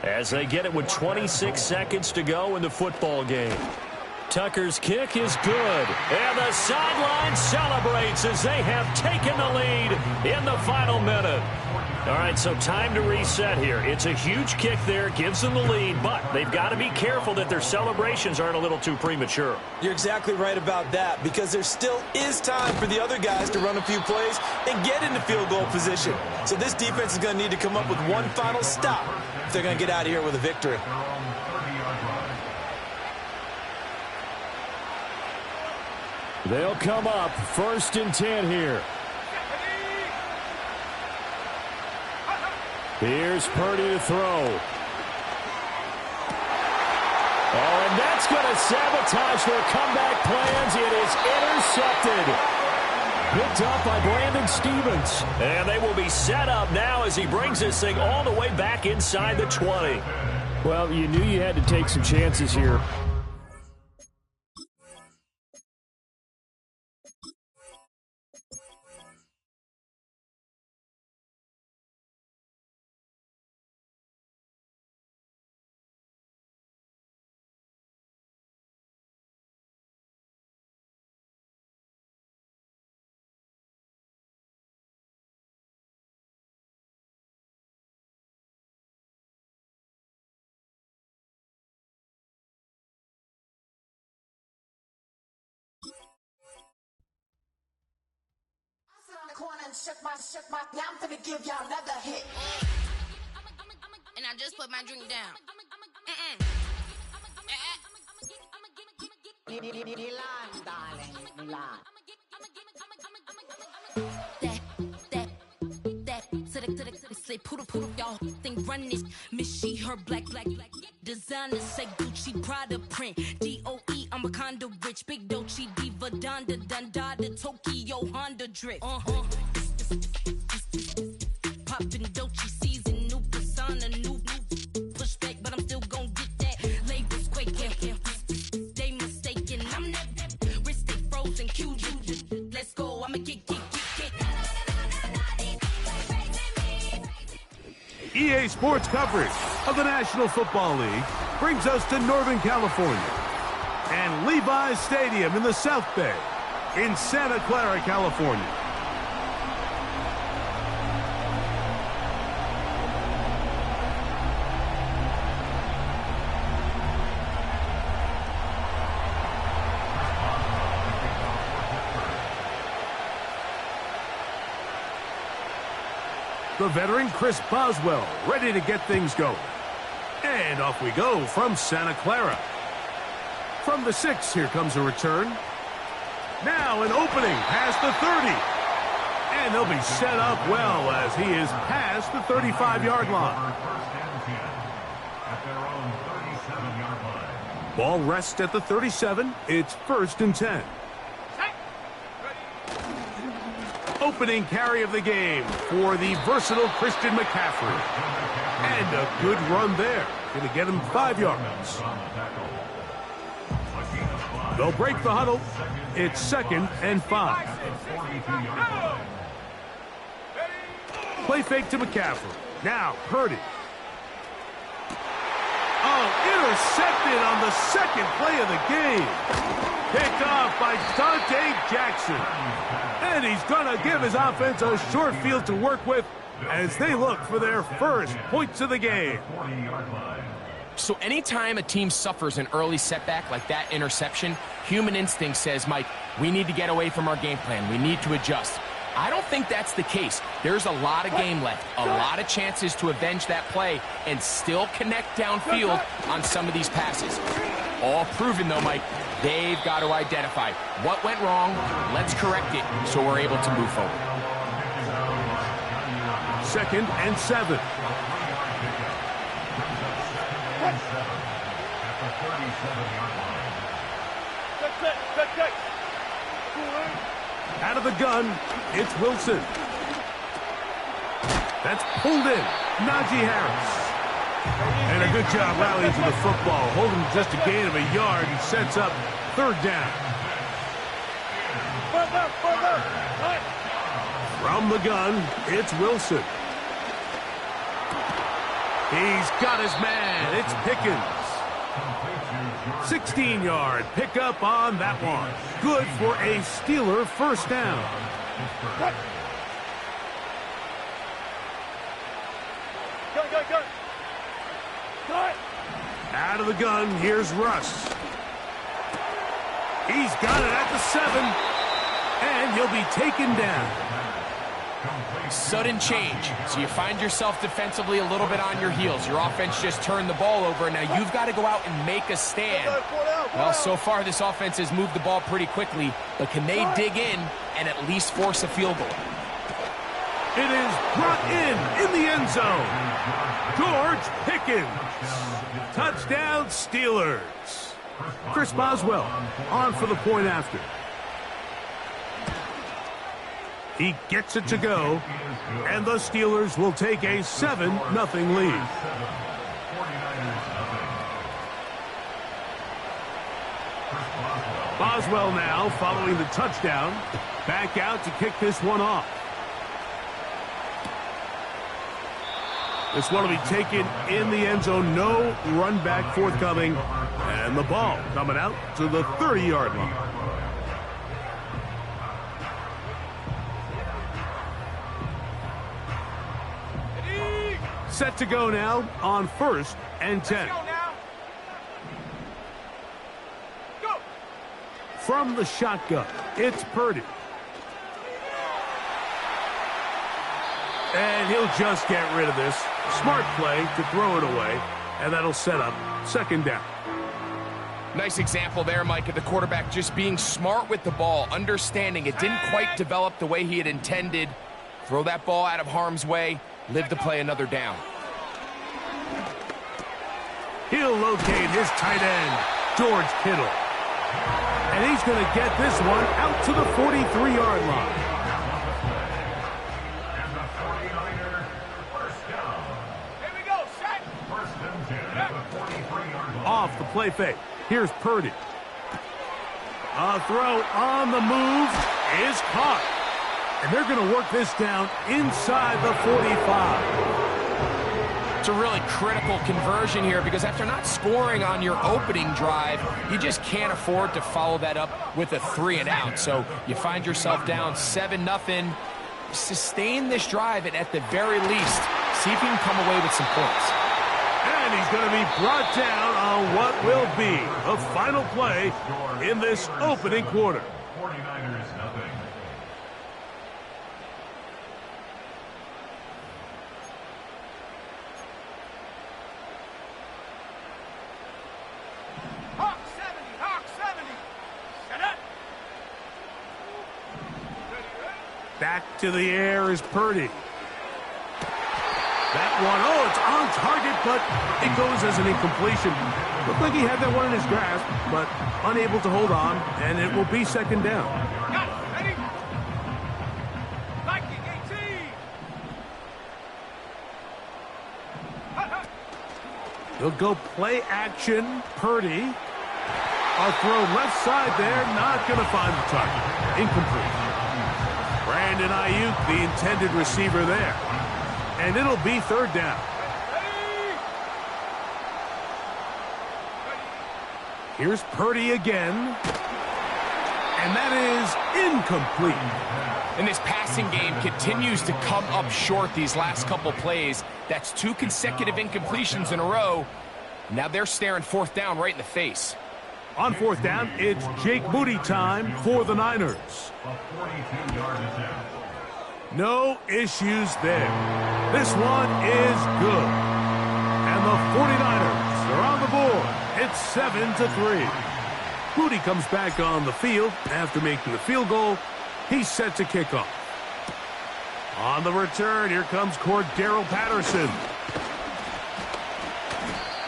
as they get it with 26 seconds to go in the football game. Tucker's kick is good. And the sideline celebrates as they have taken the lead in the final minute. All right, so time to reset here. It's a huge kick there, gives them the lead, but they've got to be careful that their celebrations aren't a little too premature. You're exactly right about that, because there still is time for the other guys to run a few plays and get into field goal position. So this defense is going to need to come up with one final stop if they're going to get out of here with a victory. They'll come up 1st and 10 here. Here's Purdy to throw. Oh, and that's going to sabotage their comeback plans. It is intercepted. Picked up by Brandon Stevens. And they will be set up now as he brings this thing all the way back inside the 20. Well, you knew you had to take some chances here. Now I'm finna give y'all another hit. And I just put my drink down. Say poodle, y'all think run this. Miss she, her black. Designer say Gucci, Prada print. DOE, I'm a condo rich. Big Dolce, Diva, Donda, Dundada, Tokyo, Honda drip. Poppin' Dolce season, new persona, new pushback, but I'm still gon' get that. Labels quaking, they mistaken. I'm that wrist stay frozen, QU. Let's go, I'ma get. EA Sports coverage of the National Football League brings us to Northern California and Levi's Stadium in the South Bay in Santa Clara, California. The veteran Chris Boswell ready to get things going. And off we go from Santa Clara. From the 6, here comes a return. Now an opening past the 30. And they'll be set up well as he is past the 35-yard line. At their own Ball rests at the 37. It's 1st and 10. Opening carry of the game for the versatile Christian McCaffrey. And a good run there. Going to get him 5 yards. They'll break the huddle. It's 2nd and 5. Play fake to McCaffrey. Now, Purdy. Oh, intercepted on the 2nd play of the game. Picked off by Dante Jackson. And he's going to give his offense a short field to work with as they look for their first points of the game. So anytime a team suffers an early setback like that interception, human instinct says, Mike, we need to get away from our game plan. We need to adjust. I don't think that's the case. There's a lot of game left, a lot of chances to avenge that play and still connect downfield on some of these passes. All proven, though, Mike, they've got to identify what went wrong, let's correct it so we're able to move forward. 2nd and 7. Out of the gun, it's Wilson. That's pulled in. Najee Harris. And a good job rallying to the football. Holding just a gain of a yard and sets up 3rd down. From the gun, it's Wilson. He's got his man. It's Pickens. 16-yard pickup on that one. Good for a Steeler 1st down. Out of the gun, here's Russ. He's got it at the 7, and he'll be taken down. Sudden change. So you find yourself defensively a little bit on your heels. Your offense just turned the ball over, and now you've got to go out and make a stand. Well, so far this offense has moved the ball pretty quickly, but can they dig in and at least force a field goal? It is brought in the end zone. George Pickens. Touchdown, Steelers. Chris Boswell on for the point after. He gets it to go, and the Steelers will take a 7-0 lead. Boswell now following the touchdown. Back out to kick this one off. This one will be taken in the end zone. No run back forthcoming. And the ball coming out to the 30-yard line. Set to go now on 1st and 10. From the shotgun, it's Purdy. And he'll just get rid of this. Smart play to throw it away, and that'll set up 2nd down. Nice example there, Mike, of the quarterback just being smart with the ball, understanding it didn't quite develop the way he had intended. Throw that ball out of harm's way, live to play another down. He'll locate his tight end, George Kittle. And he's going to get this one out to the 43-yard line. Off the play fake. Here's Purdy. A throw on the move is caught. And they're going to work this down inside the 45. It's a really critical conversion here because after not scoring on your opening drive, you just can't afford to follow that up with a 3-and-out. So you find yourself down 7-0. Sustain this drive and at the very least, see if you can come away with some points. And he's going to be brought down on what will be the final play in this opening quarter. 49ers nothing. Hawk 70, Hawk 70. Shut up. Back to the air is Purdy. That one, oh, it's on target, but it goes as an incompletion. Looked like he had that one in his grasp, but unable to hold on, and it will be second down. Got it. Ready? Viking 18. He'll go play action. Purdy. A throw left side there, not going to find the target. Incomplete. Brandon Ayuk, the intended receiver there. And it'll be third down. Here's Purdy again. And that is incomplete. And this passing game continues to come up short these last couple plays. That's 2 consecutive incompletions in a row. Now they're staring fourth down right in the face. On fourth down, it's Jake Moody time for the Niners. No issues there. This one is good. And the 49ers are on the board. It's 7-3. Moody comes back on the field after making the field goal. He's set to kick off. On the return, here comes Cordero Patterson.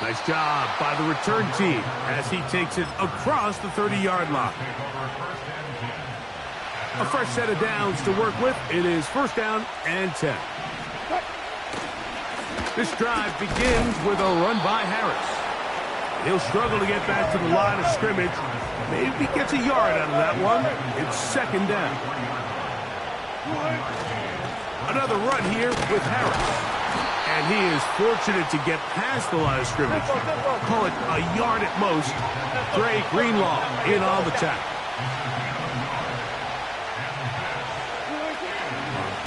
Nice job by the return team as he takes it across the 30-yard line. A fresh set of downs to work with. It is first down and 10. This drive begins with a run by Harris. He'll struggle to get back to the line of scrimmage. Maybe gets a yard out of that one. It's second down. Another run here with Harris. And he is fortunate to get past the line of scrimmage. Call it a yard at most. Dre Greenlaw in on the tackle.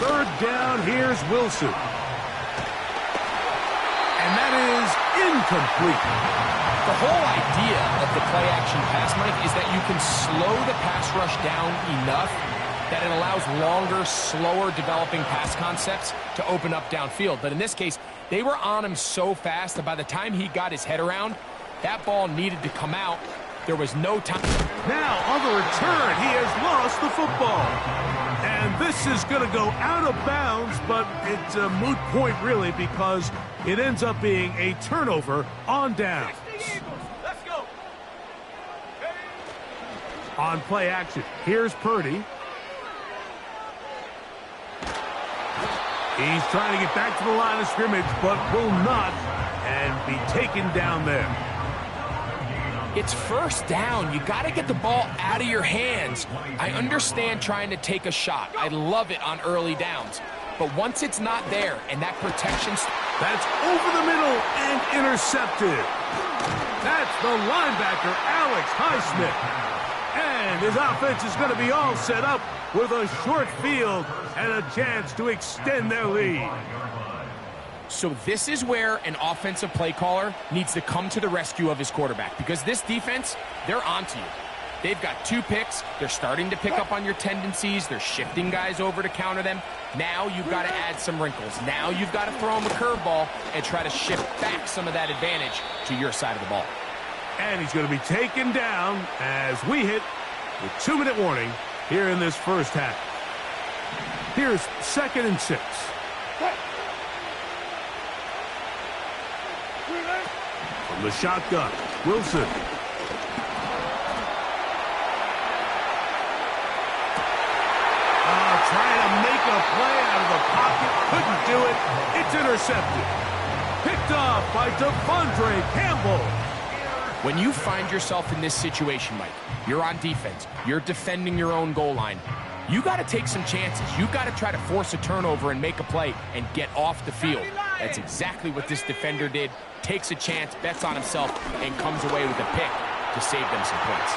Third down, here's Wilson. And that is incomplete. The whole idea of the play-action pass, Mike, is that you can slow the pass rush down enough that it allows longer, slower developing pass concepts to open up downfield. But in this case, they were on him so fast that by the time he got his head around, that ball needed to come out. There was no time. Now, on the return, he has lost the football. And this is going to go out of bounds, but it's a moot point, really, because it ends up being a turnover on down. Let's go. On play action, here's Purdy. He's trying to get back to the line of scrimmage, but will not, and be taken down there. It's first down. You got to get the ball out of your hands. I understand trying to take a shot. I love it on early downs. But once it's not there and that protection... That's over the middle and intercepted. That's the linebacker, Alex Highsmith. And his offense is going to be all set up with a short field and a chance to extend their lead. So this is where an offensive play caller needs to come to the rescue of his quarterback, because this defense, they're onto you. They've got 2 picks. They're starting to pick up on your tendencies. They're shifting guys over to counter them. Now you've got to add some wrinkles. Now you've got to throw them a curveball and try to shift back some of that advantage to your side of the ball. And he's going to be taken down as we hit the 2-minute warning here in this first half. Here's 2nd and 6. From the shotgun, Wilson. Trying to make a play out of the pocket. Couldn't do it. It's intercepted. Picked off by Devondre Campbell. When you find yourself in this situation, Mike, you're on defense. You're defending your own goal line. You got to take some chances. You got to try to force a turnover and make a play and get off the field. That's exactly what this defender did. Takes a chance, bets on himself, and comes away with a pick to save them some points.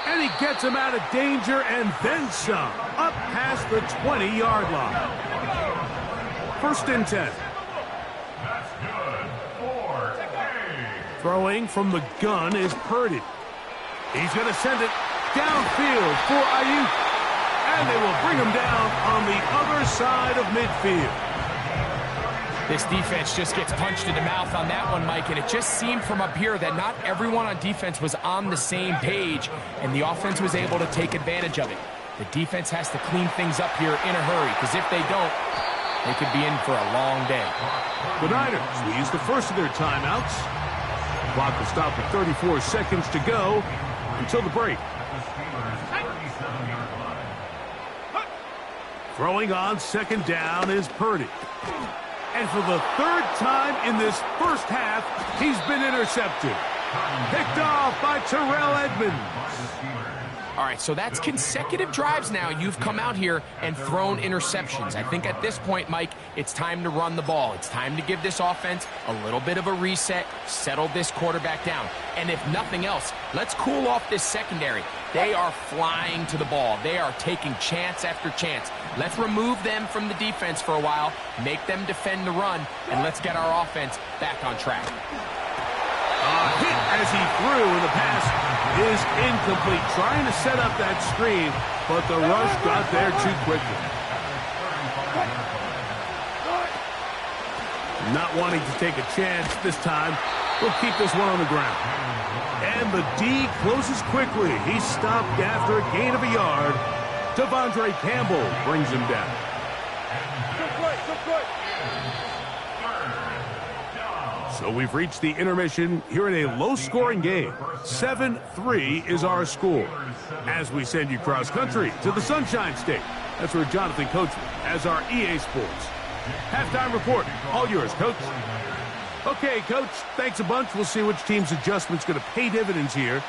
And he gets him out of danger and then some. Up past the 20-yard line. 1st and 10. That's good. 4. Throwing from the gun is Purdy. He's going to send it downfield for Ayuk. And they will bring him down on the other side of midfield. This defense just gets punched in the mouth on that one, Mike, and it just seemed from up here that not everyone on defense was on the same page, and the offense was able to take advantage of it. The defense has to clean things up here in a hurry, because if they don't, they could be in for a long day. The Niners will use the first of their timeouts. Clock will stop with 34 seconds to go until the break. Throwing on second down is Purdy. And for the third time in this first half, he's been intercepted. Picked off by Terrell Edmonds. All right, so that's consecutive drives now. You've come out here and thrown interceptions. I think at this point, Mike, it's time to run the ball. It's time to give this offense a little bit of a reset, settle this quarterback down. And if nothing else, let's cool off this secondary. They are flying to the ball. They are taking chance after chance. Let's remove them from the defense for a while, make them defend the run, and let's get our offense back on track. Hit as he threw, and the pass is incomplete. Trying to set up that screen, but the rush got there too quickly. Not wanting to take a chance this time, we'll keep this one on the ground. And the D closes quickly. He's stopped after a gain of a yard. Devondre Campbell brings him down. So we've reached the intermission here in a low-scoring game. 7-3 is our score. As we send you cross-country to the Sunshine State. That's where Jonathan coaches as our EA Sports. Halftime report. All yours, Coach. Okay, Coach, thanks a bunch. We'll see which team's adjustment's going to pay dividends here.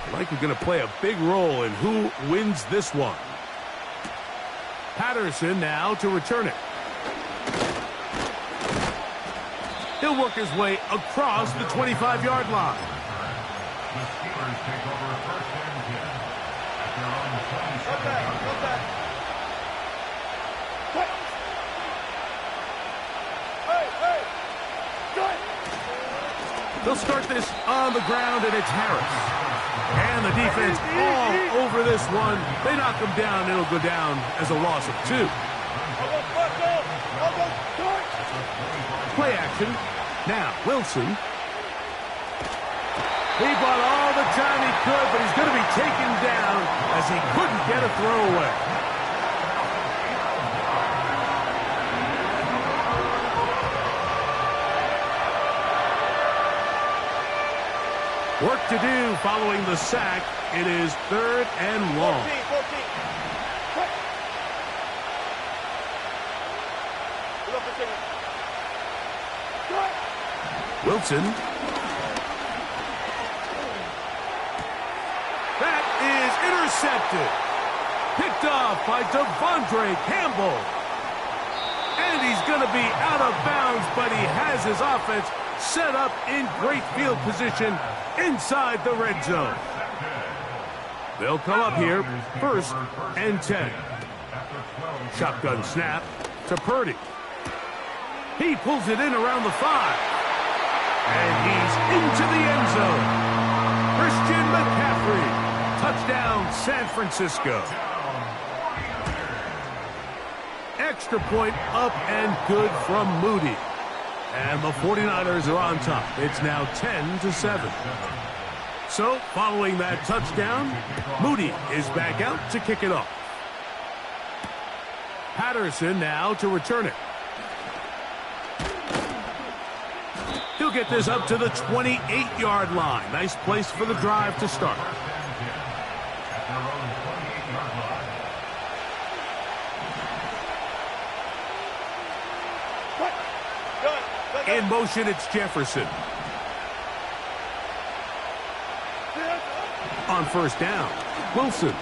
I like we're going to play a big role in who wins this one. Patterson now to return it. He'll work his way across the 25-yard line. The Steelers take over first and 10 at their own 27-yard line. They'll start this on the ground, and it's Harris. And the defense all over this one. They knock him down. It'll go down as a loss of 2. Play action. Now, Wilson. He bought all the time he could, but he's going to be taken down as he couldn't get a throwaway. Work to do following the sack. It is 3rd and long. 14. Wilson. That is intercepted. Picked off by Devondre Campbell. And he's going to be out of bounds, but he has his offense set up in great field position inside the red zone. They'll come up here, 1st and 10. Shotgun snap to Purdy. He pulls it in around the 5. And he's into the end zone. Christian McCaffrey. Touchdown, San Francisco. Extra point up and good from Moody. And the 49ers are on top. It's now 10-7. So, following that touchdown, Moody is back out to kick it off. Patterson now to return it. He'll get this up to the 28-yard line. Nice place for the drive to start. In motion, it's Jefferson. On 1st down, Wilson.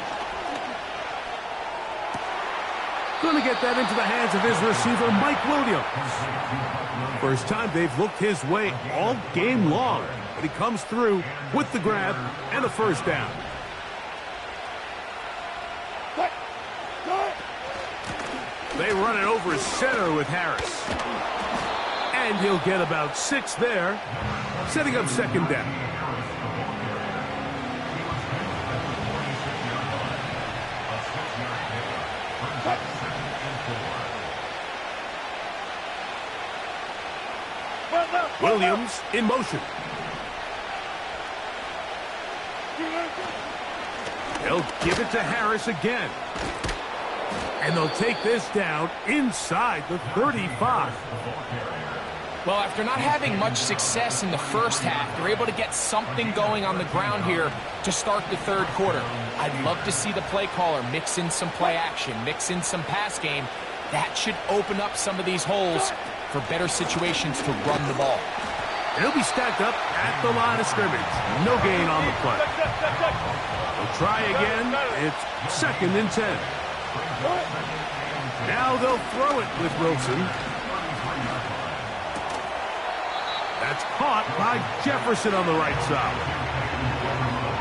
Going to get that into the hands of his receiver, Mike Williams. First time they've looked his way all game long, but he comes through with the grab and a 1st down. They run it over center with Harris. And he'll get about 6 there, setting up 2nd down. Williams in motion. They'll give it to Harris again. And they'll take this down inside the 35. Well, after not having much success in the first half, they're able to get something going on the ground here to start the third quarter. I'd love to see the play caller mix in some play action, mix in some pass game. That should open up some of these holes for better situations to run the ball. It'll be stacked up at the line of scrimmage. No gain on the play. They'll try again. It's 2nd and 10. Now they'll throw it with Wilson. That's caught by Jefferson on the right side.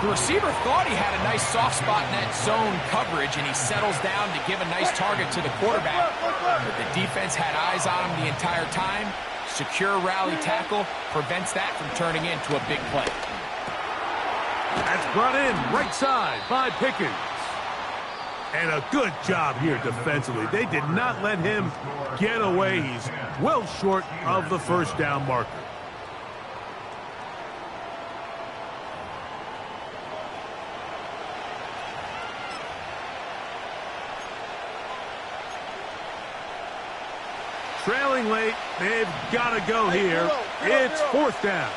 The receiver thought he had a nice soft spot in that zone coverage, and he settles down to give a nice target to the quarterback. But the defense had eyes on him the entire time. Secure rally tackle prevents that from turning into a big play. That's brought in right side by Pickens. And a good job here defensively. They did not let him get away. He's well short of the first down marker. Trailing late, they've got to go here. It's 4th down.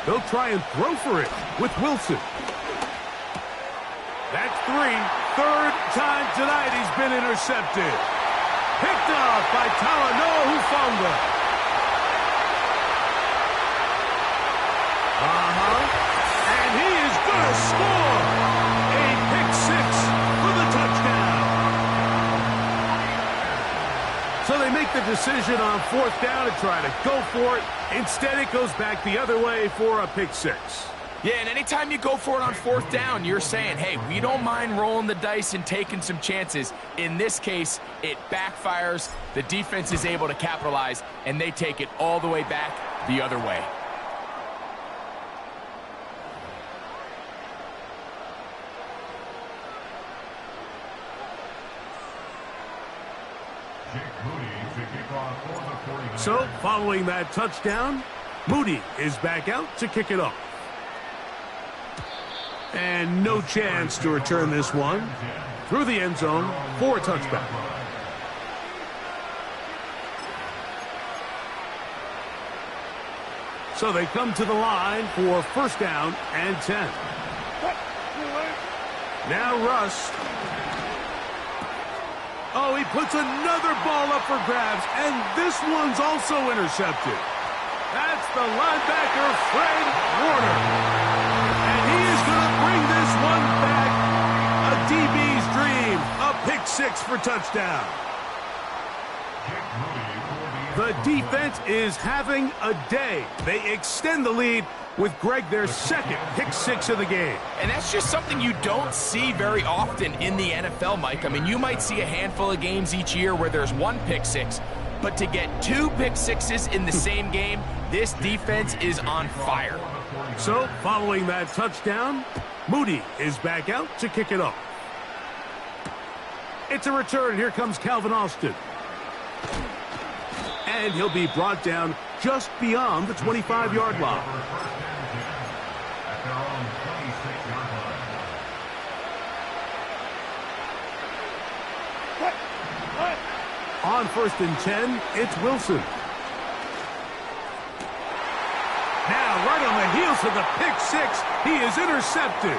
They'll try and throw for it with Wilson. That's 3. 3rd time tonight he's been intercepted. Picked off by Talanoa Hufanga. And he is going to score. A pick 6 for the touchdown. So they make the decision on 4th down to try to go for it. Instead, it goes back the other way for a pick 6. Yeah, and anytime you go for it on 4th down, you're saying, hey, we don't mind rolling the dice and taking some chances. In this case, it backfires. The defense is able to capitalize, and they take it all the way back the other way. So, following that touchdown, Moody is back out to kick it off. And no chance to return this one through the end zone for a touchback. So they come to the line for 1st down and 10. Now Russ. Oh, he puts another ball up for grabs, and this one's also intercepted. That's the linebacker, Fred Warner. And he is going to bring this one back. A DB's dream. A pick 6 for touchdown. The defense is having a day. They extend the lead with Greg, their 2nd pick 6 of the game. And that's just something you don't see very often in the NFL, Mike. I mean, you might see a handful of games each year where there's 1 pick 6, but to get 2 pick 6s in the same game, this defense is on fire. So, following that touchdown, Moody is back out to kick it off. It's a return. Here comes Calvin Austin. And he'll be brought down just beyond the 25-yard line. On 1st and 10, it's Wilson. Now, right on the heels of the pick 6, he is intercepted.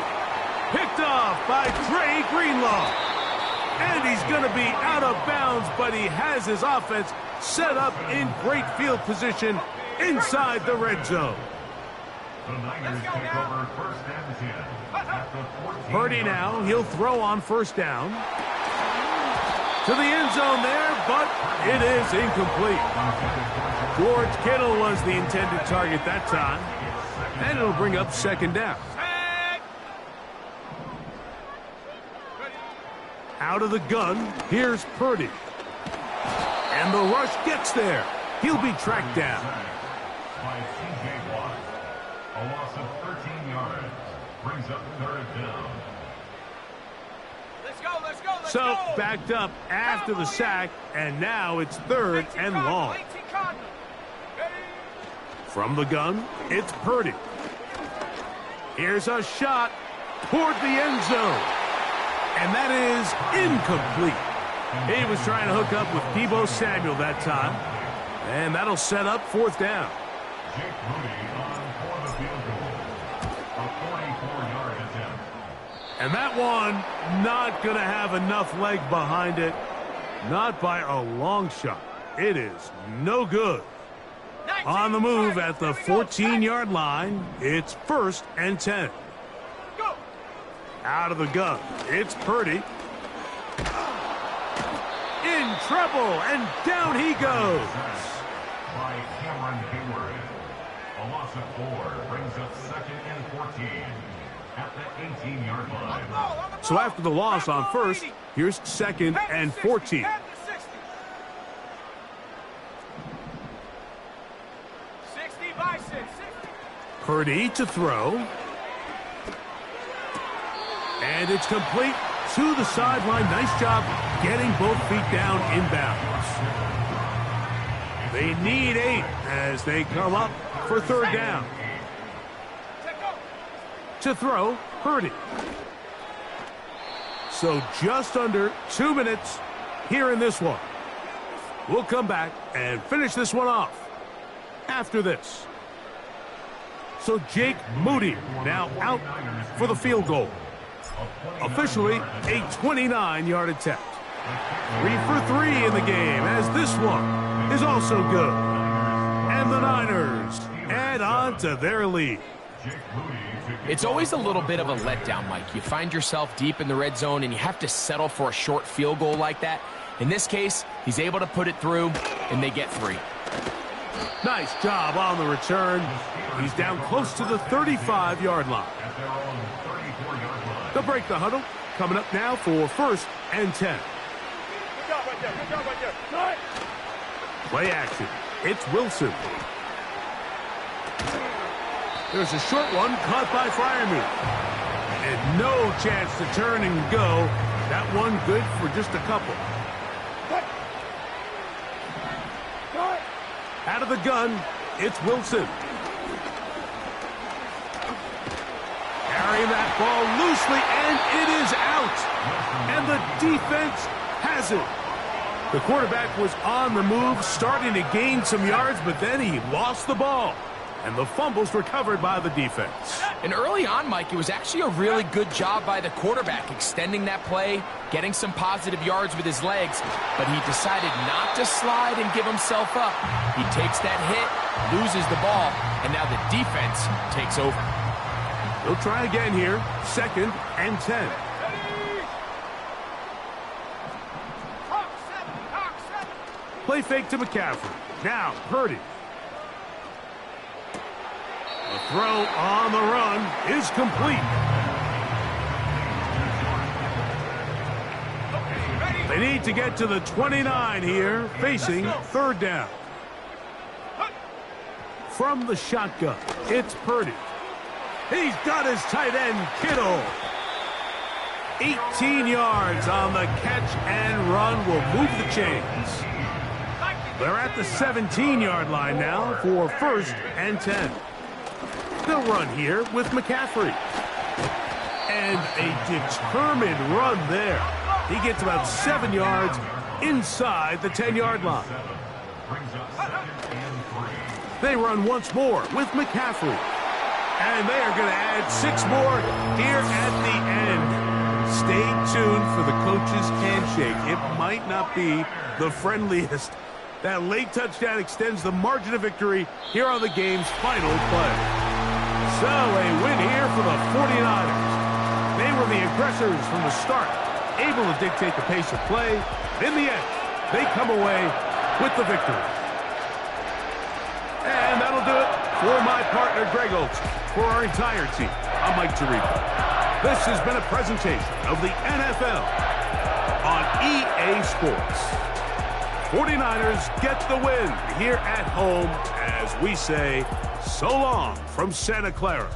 Picked off by Dre Greenlaw. And he's going to be out of bounds, but he has his offense set up in great field position inside the red zone. The Niners take over 1st and 10. At the 14. Purdy now, he'll throw on 1st down. To the end zone there, but it is incomplete. George Kittle was the intended target that time. And it'll bring up 2nd down. Out of the gun, here's Purdy. And the rush gets there. He'll be tracked down. By C.J. Watt. A loss of 13 yards. Brings up 3rd down. So, backed up after the sack, and now it's 3rd and long. From the gun, it's Purdy. Here's a shot. toward the end zone. And that is incomplete. He was trying to hook up with Deebo Samuel that time. And that'll set up 4th down. Jake Moody on for the field goal. A 44-yard attempt. And that one not going to have enough leg behind it. Not by a long shot. It is no good. On the move at the 14-yard line, it's 1st and 10. Out of the gun, it's Purdy. In trouble, and down he goes. By Cameron Hayward. A loss of 4 brings up 2nd and 14 at the 18-yard line. So after the loss on 1st, here's 2nd and 14. 60 by 6. Purdy to throw. And it's complete to the sideline. Nice job getting both feet down inbounds. They need 8 as they come up for 3rd down. To throw, Purdy. So just under 2 minutes here in this one. We'll come back and finish this one off after this. So Jake Moody now out for the field goal. Officially a 29-yard attempt. 3 for 3 in the game as this one is also good. And the Niners add on to their lead. It's always a little bit of a letdown, Mike. You find yourself deep in the red zone and you have to settle for a short field goal like that. In this case, he's able to put it through and they get 3. Nice job on the return. He's down close to the 35-yard line. They'll break the huddle. Coming up now for 1st and 10. Good job right there. Good job right there. Good. Play action. It's Wilson. There's a short one caught by Freiermuth. And no chance to turn and go. That one good for just a couple. Out of the gun, it's Wilson. Carrying that ball loosely, and it is out. And the defense has it. The quarterback was on the move, starting to gain some yards, but then he lost the ball. And the fumble's recovered by the defense. And early on, Mike, it was actually a really good job by the quarterback, extending that play, getting some positive yards with his legs, but he decided not to slide and give himself up. He takes that hit, loses the ball, and now the defense takes over. They'll try again here, 2nd and 10. Play fake to McCaffrey. Now, Purdy. The throw on the run is complete. They need to get to the 29 here, facing 3rd down. From the shotgun, it's Purdy. He's got his tight end, Kittle. 18 yards on the catch and run will move the chains. They're at the 17-yard line now for 1st and 10. They'll run here with McCaffrey. And a determined run there. He gets about 7 yards inside the 10-yard line. They run once more with McCaffrey. And they are going to add 6 more here at the end. Stay tuned for the coach's handshake. It might not be the friendliest. That late touchdown extends the margin of victory here on the game's final play. So a win here for the 49ers. They were the aggressors from the start, able to dictate the pace of play. In the end, they come away with the victory. And that'll do it for my partner, Greg Olson. For our entire team, I'm Mike Tirico. This has been a presentation of the NFL on EA Sports. 49ers get the win here at home as we say so long from Santa Clara.